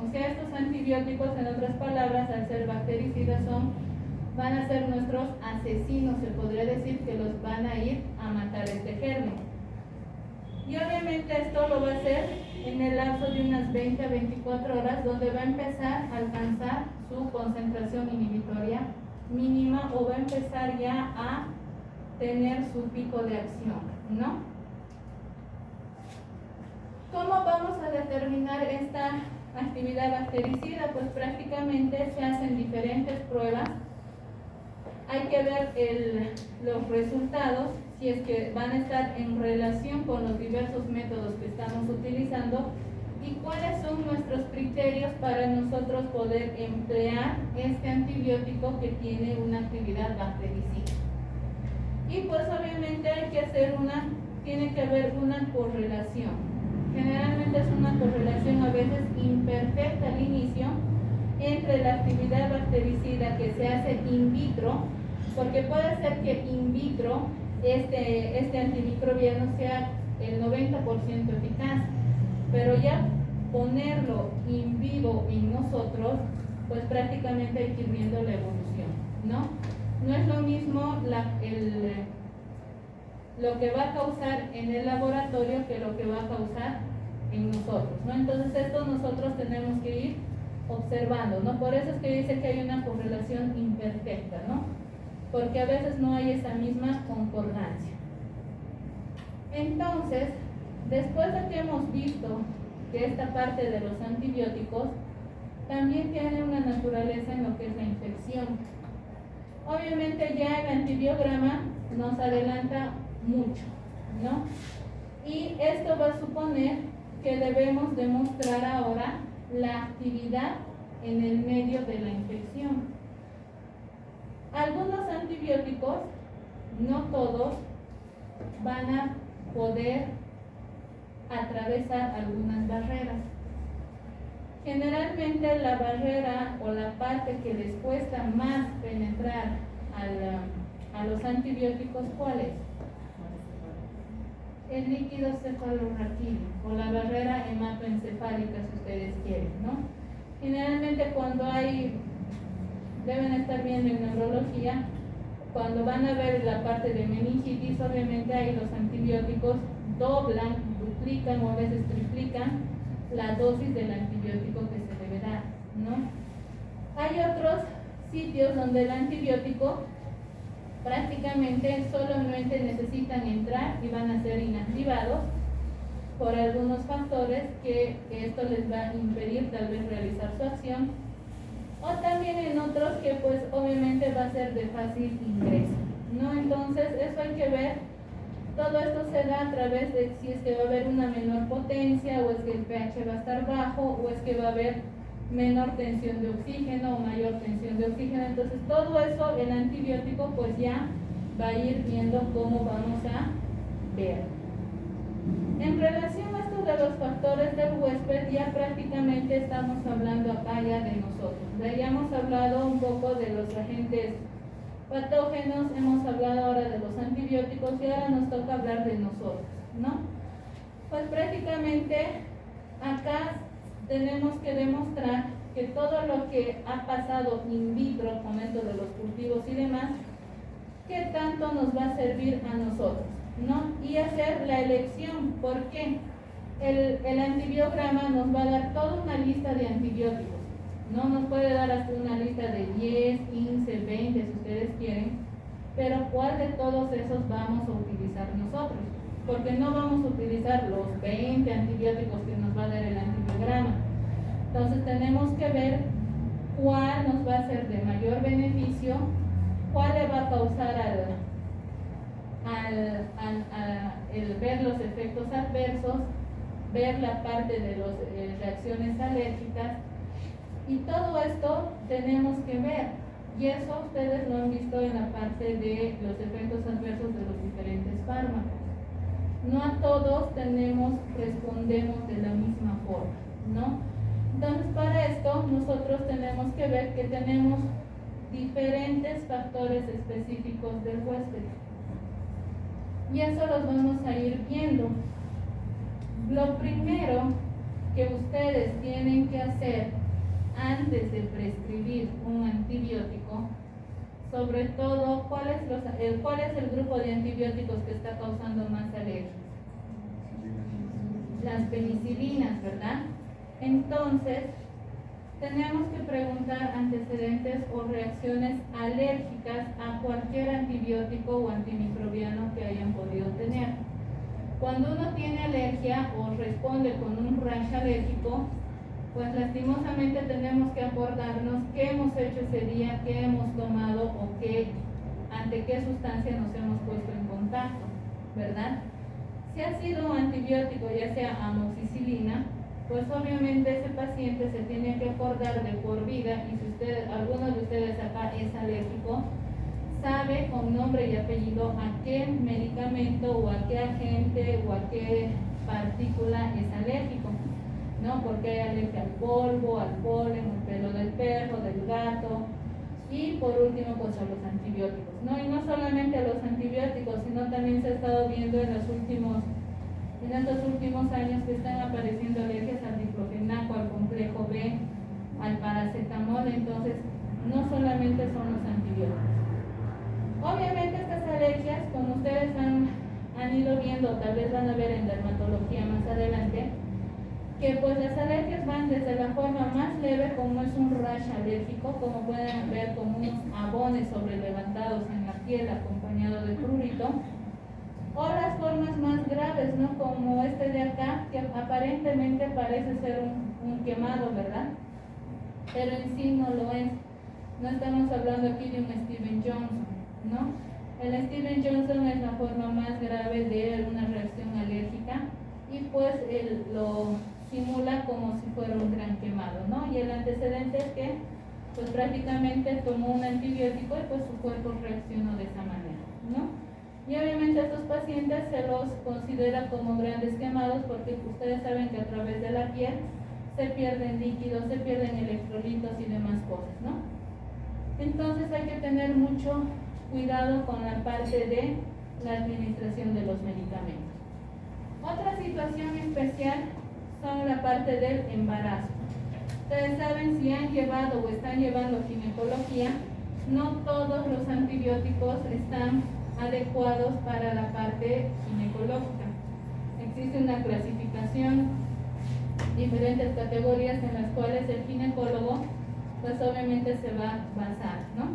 O sea, estos antibióticos, en otras palabras, al ser bactericidas, van a ser nuestros asesinos, se podría decir que los van a ir a matar este germen. Y obviamente esto lo va a hacer en el lapso de unas 20 a 24 horas, donde va a empezar a alcanzar su concentración inhibitoria mínima o va a empezar ya a tener su pico de acción, ¿no? ¿Cómo vamos a determinar esta actividad bactericida? Pues prácticamente se hacen diferentes pruebas. Hay que ver los resultados, si es que van a estar en relación con los diversos métodos que estamos utilizando, ¿Y cuáles son nuestros criterios para nosotros poder emplear este antibiótico que tiene una actividad bactericida? Y pues obviamente tiene que haber una correlación. Generalmente es una correlación a veces imperfecta al inicio entre la actividad bactericida que se hace in vitro, porque puede ser que in vitro este antimicrobiano sea el 90% eficaz, pero ya ponerlo in vivo en nosotros, pues prácticamente hay que ir viendo la evolución, ¿no? No es lo mismo lo que va a causar en el laboratorio que lo que va a causar en nosotros, ¿no? Entonces esto nosotros tenemos que ir observando, ¿no? Por eso es que dice que hay una correlación imperfecta, ¿no? Porque a veces no hay esa misma concordancia. Entonces, después de que hemos visto que esta parte de los antibióticos también tiene una naturaleza en lo que es la infección. Obviamente ya el antibiograma nos adelanta mucho, ¿no? Y esto va a suponer que debemos demostrar ahora la actividad en el medio de la infección. Algunos antibióticos, no todos, van a poder atravesar algunas barreras. Generalmente la barrera o la parte que les cuesta más penetrar a los antibióticos, ¿cuál es? El líquido cefalorraquídeo o la barrera hematoencefálica, si ustedes quieren, ¿no? Generalmente cuando deben estar viendo en neurología, cuando van a ver la parte de meningitis, obviamente ahí los antibióticos doblan, duplican o a veces triplican la dosis del antibiótico que se debe dar, ¿no? Hay otros sitios donde el antibiótico prácticamente solamente necesitan entrar y van a ser inactivados por algunos factores que esto les va a impedir tal vez realizar su acción, o también en otros que pues obviamente va a ser de fácil ingreso, ¿no? Entonces eso hay que ver. Todo esto se da a través de si es que va a haber una menor potencia, o es que el pH va a estar bajo, o es que va a haber menor tensión de oxígeno o mayor tensión de oxígeno. Entonces todo eso el antibiótico pues ya va a ir viendo cómo vamos a ver. En relación a esto de los factores del huésped, ya prácticamente estamos hablando acá ya de nosotros. Ya hemos hablado un poco de los agentes patógenos, hemos hablado ahora de los antibióticos y ahora nos toca hablar de nosotros, ¿no? Pues prácticamente acá tenemos que demostrar que todo lo que ha pasado in vitro con esto de los cultivos y demás, qué tanto nos va a servir a nosotros, ¿no? Y hacer la elección. ¿Por qué? El antibiograma nos va a dar toda una lista de antibióticos. No nos puede dar hasta una lista de 10, 15, 20 si ustedes quieren, pero ¿cuál de todos esos vamos a utilizar nosotros? Porque no vamos a utilizar los 20 antibióticos que nos va a dar el antibiograma. Entonces tenemos que ver cuál nos va a ser de mayor beneficio, cuál le va a causar el ver los efectos adversos, ver la parte de las reacciones alérgicas. Y todo esto tenemos que ver, y eso ustedes lo han visto en la parte de los efectos adversos de los diferentes fármacos. No a todos respondemos de la misma forma, ¿no? Entonces para esto nosotros tenemos que ver que tenemos diferentes factores específicos del huésped. Y eso los vamos a ir viendo. Lo primero que ustedes tienen que hacer antes de prescribir un antibiótico, sobre todo, ¿cuál es el grupo de antibióticos que está causando más alergias? Las penicilinas, ¿verdad? Entonces, tenemos que preguntar antecedentes o reacciones alérgicas a cualquier antibiótico o antimicrobiano que hayan podido tener. Cuando uno tiene alergia o responde con un rash alérgico, pues lastimosamente tenemos que acordarnos qué hemos hecho ese día, qué hemos tomado o ante qué sustancia nos hemos puesto en contacto, ¿verdad? Si ha sido un antibiótico, ya sea amoxicilina, pues obviamente ese paciente se tiene que acordar de por vida, y si alguno de ustedes acá es alérgico, sabe con nombre y apellido a qué medicamento o a qué agente o a qué partícula es alérgico, ¿no? Porque hay alergia al polvo, al polen, al pelo del perro, del gato, y por último pues a los antibióticos, ¿no? Y no solamente a los antibióticos, sino también se ha estado viendo en estos últimos años que están apareciendo alergias al diclofenaco, al complejo B, al paracetamol. Entonces no solamente son los antibióticos. Obviamente estas alergias, como ustedes han ido viendo, tal vez van a ver en dermatología más adelante, que pues las alergias van desde la forma más leve, como es un rash alérgico, como pueden ver, como unos abones sobrelevantados en la piel acompañado de prurito, o las formas más graves, ¿no? Como este de acá, que aparentemente parece ser un quemado, ¿verdad? Pero en sí no lo es. No estamos hablando aquí de un Steven Johnson, ¿no? El Steven Johnson es la forma más grave de una reacción alérgica, y pues él lo simula como si fuera un gran quemado, ¿no? Y el antecedente es que pues prácticamente tomó un antibiótico y pues su cuerpo reaccionó de esa manera, ¿no? Y obviamente a estos pacientes se los considera como grandes quemados, porque ustedes saben que a través de la piel se pierden líquidos, se pierden electrolitos y demás cosas, ¿no? Entonces hay que tener mucho cuidado con la parte de la administración de los medicamentos. Otra situación especial son la parte del embarazo. Ustedes saben, si han llevado o están llevando ginecología, no todos los antibióticos están adecuados para la parte ginecológica. Existe una clasificación, diferentes categorías en las cuales el ginecólogo pues obviamente se va a basar, ¿no?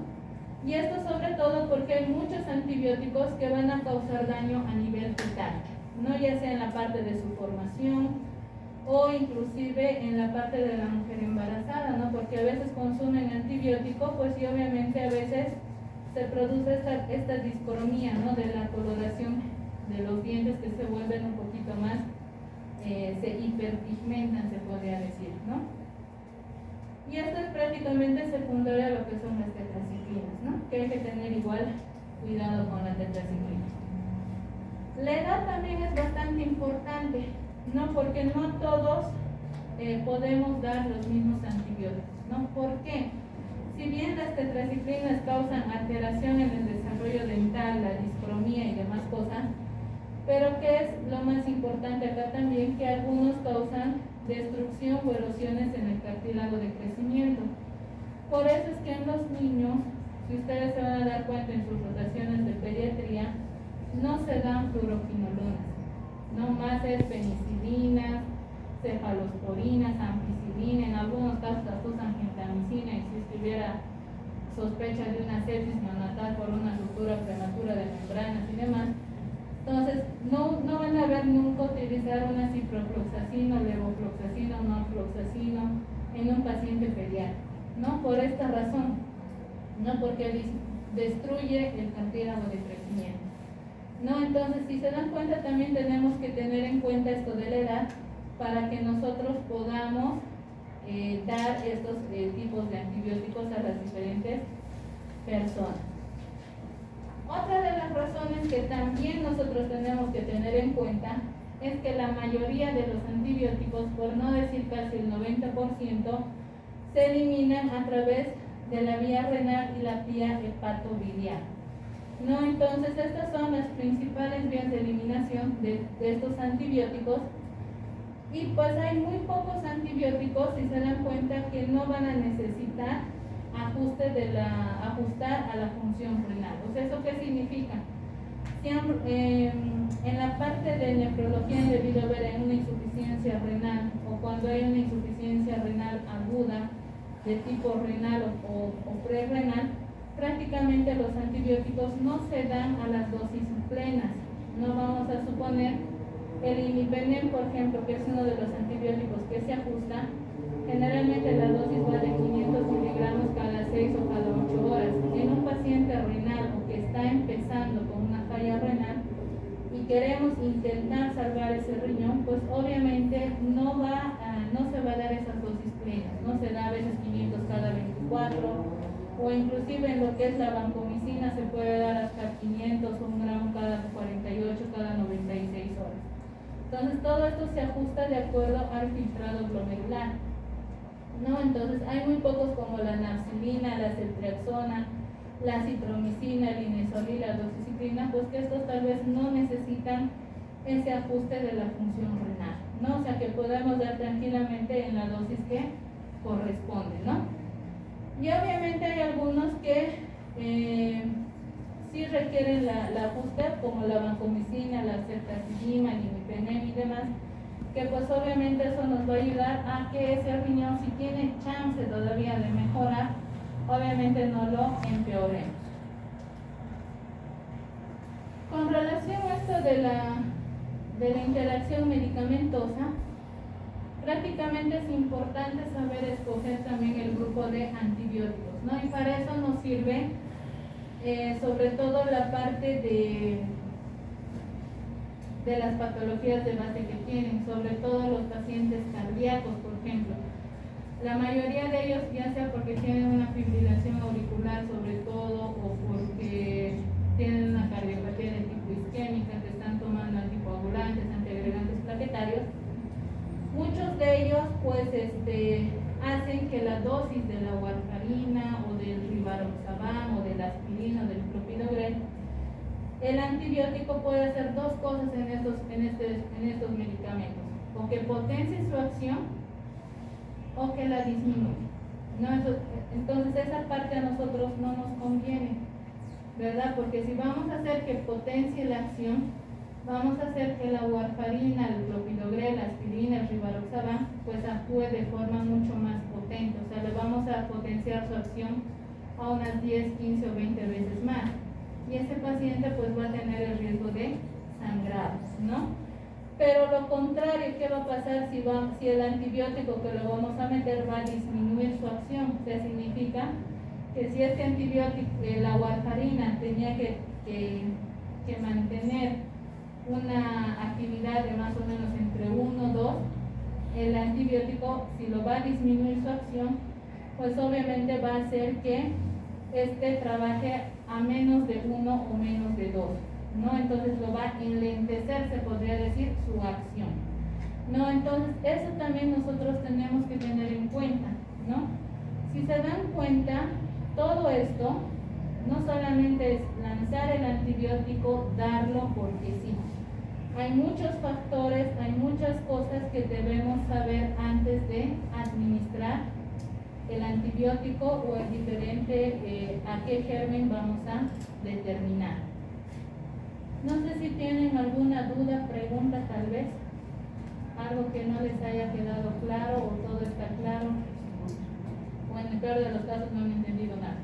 Y esto sobre todo porque hay muchos antibióticos que van a causar daño a nivel fetal, no ya sea en la parte de su formación o inclusive en la parte de la mujer embarazada, ¿no? Porque a veces consumen antibiótico, pues y obviamente a veces se produce esta discromía, ¿no? De la coloración de los dientes, que se vuelven un poquito más, se hiperpigmentan, se podría decir, ¿no? Y esto es prácticamente secundario a lo que son las tetraciclinas, ¿no? Que hay que tener igual cuidado con la tetraciclina. La edad también es bastante importante, ¿no? Porque no todos podemos dar los mismos antibióticos, ¿no? ¿Por qué? Si bien las tetraciclinas causan alteración en el desarrollo dental, la discromía y demás cosas, pero ¿qué es lo más importante acá también? Que algunos causan destrucción o erosiones en el cartílago de crecimiento. Por eso es que en los niños, si ustedes se van a dar cuenta en sus rotaciones de pediatría, no se dan fluoroquinolonas, no más es penicilinas, cefalosporinas, ampicilina, en algunos casos hasta usan gentamicina, y si estuviera sospecha de una sepsis neonatal por una ruptura prematura de membranas y demás. Entonces, no van a ver nunca utilizar una ciprofloxacina, levofloxacina o norfloxacina en un paciente pediátrico, ¿no? Por esta razón, no porque destruye el cartílago de crecimiento, ¿no? Entonces, si se dan cuenta, también tenemos que tener en cuenta esto de la edad para que nosotros podamos dar estos tipos de antibióticos a las diferentes personas. Otra de las razones que también nosotros tenemos que tener en cuenta es que la mayoría de los antibióticos, por no decir casi el 90%, se eliminan a través de la vía renal y la vía hepatobiliar, ¿no? Entonces estas son las principales vías de eliminación de estos antibióticos, y pues hay muy pocos antibióticos, si se dan cuenta, que no van a necesitar ajustar a la función renal. O sea, ¿eso qué significa? Si en la parte de nefrología han debido ver en una insuficiencia renal, o cuando hay una insuficiencia renal aguda de tipo renal o prerrenal, prácticamente los antibióticos no se dan a las dosis plenas. No vamos a suponer el imipenem, por ejemplo, que es uno de los antibióticos que se ajusta. Generalmente la dosis va de 500 miligramos cada 6 o cada 8 horas. En un paciente renal o que está empezando con una falla renal y queremos intentar salvar ese riñón, pues obviamente no va a no se va a dar esas dosis plenas, no se da a veces 500 cada 24, o inclusive en lo que es la vancomicina se puede dar hasta 500 o 1 gramo cada 48, cada 96 horas. Entonces todo esto se ajusta de acuerdo al filtrado glomerular, ¿no? Entonces hay muy pocos como la nafcilina, la ceftriaxona, la citromicina, el inesolil, la doxiciclina, pues que estos tal vez no necesitan ese ajuste de la función renal, ¿no? O sea que podemos dar tranquilamente en la dosis que corresponde, ¿no? Y obviamente hay algunos que sí requieren la ajuste, como la vancomicina, la ceftazidima, el imipenem y demás, que pues obviamente eso nos va a ayudar a que ese riñón, si tiene chance todavía de mejorar, obviamente no lo empeoremos. Con relación a esto de la interacción medicamentosa, prácticamente es importante saber escoger también el grupo de antibióticos, ¿no? Y para eso nos sirve sobre todo la parte de las patologías de base que tienen, sobre todo los pacientes cardíacos, por ejemplo. La mayoría de ellos, ya sea porque tienen una fibrilación auricular sobre todo, o porque tienen una cardiopatía de tipo isquémica, que están tomando anticoagulantes, antiagregantes plaquetarios, muchos de ellos pues hacen que la dosis de la warfarina o del rivaroxaban o de la aspirina o del clopidogrel, el antibiótico puede hacer dos cosas en estos medicamentos: o que potencie su acción o que la disminuya, ¿no? Entonces esa parte a nosotros no nos conviene, ¿verdad? Porque si vamos a hacer que potencie la acción, vamos a hacer que la warfarina, el clopidogrel, la aspirina, el rivaroxaban, pues actúe de forma mucho más potente, o sea, le vamos a potenciar su acción a unas 10, 15 o 20 veces más. Y ese paciente pues va a tener el riesgo de sangrado, ¿no? Pero lo contrario, ¿qué va a pasar si el antibiótico que lo vamos a meter va a disminuir su acción? O sea, significa que si este antibiótico, la warfarina, tenía que mantener una actividad de más o menos entre 1 o 2, el antibiótico, si lo va a disminuir su acción, pues obviamente va a hacer que trabaje a menos de 1 o menos de 2, ¿no? Entonces lo va a enlentecer, se podría decir, su acción, ¿no? Entonces eso también nosotros tenemos que tener en cuenta, ¿no? Si se dan cuenta, todo esto no solamente es lanzar el antibiótico, darlo porque sí. Hay muchos factores, hay muchas cosas que debemos saber antes de administrar el antibiótico o el diferente a qué germen vamos a determinar. No sé si tienen alguna duda, pregunta tal vez, algo que no les haya quedado claro o todo está claro, o en el peor de los casos no han entendido nada.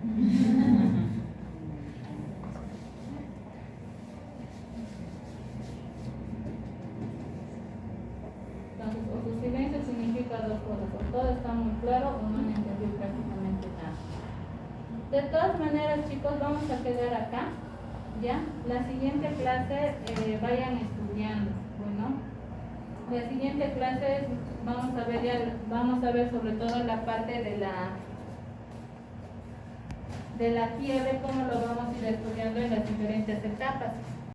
Entonces, o su silencio significa dos cosas: o todo está muy claro o no han entendido prácticamente nada. De todas maneras, chicos, vamos a quedar acá, ¿ya? La siguiente clase vayan estudiando, bueno. La siguiente clase vamos a ver sobre todo la parte de la fiebre, cómo lo vamos a ir estudiando en las diferentes etapas.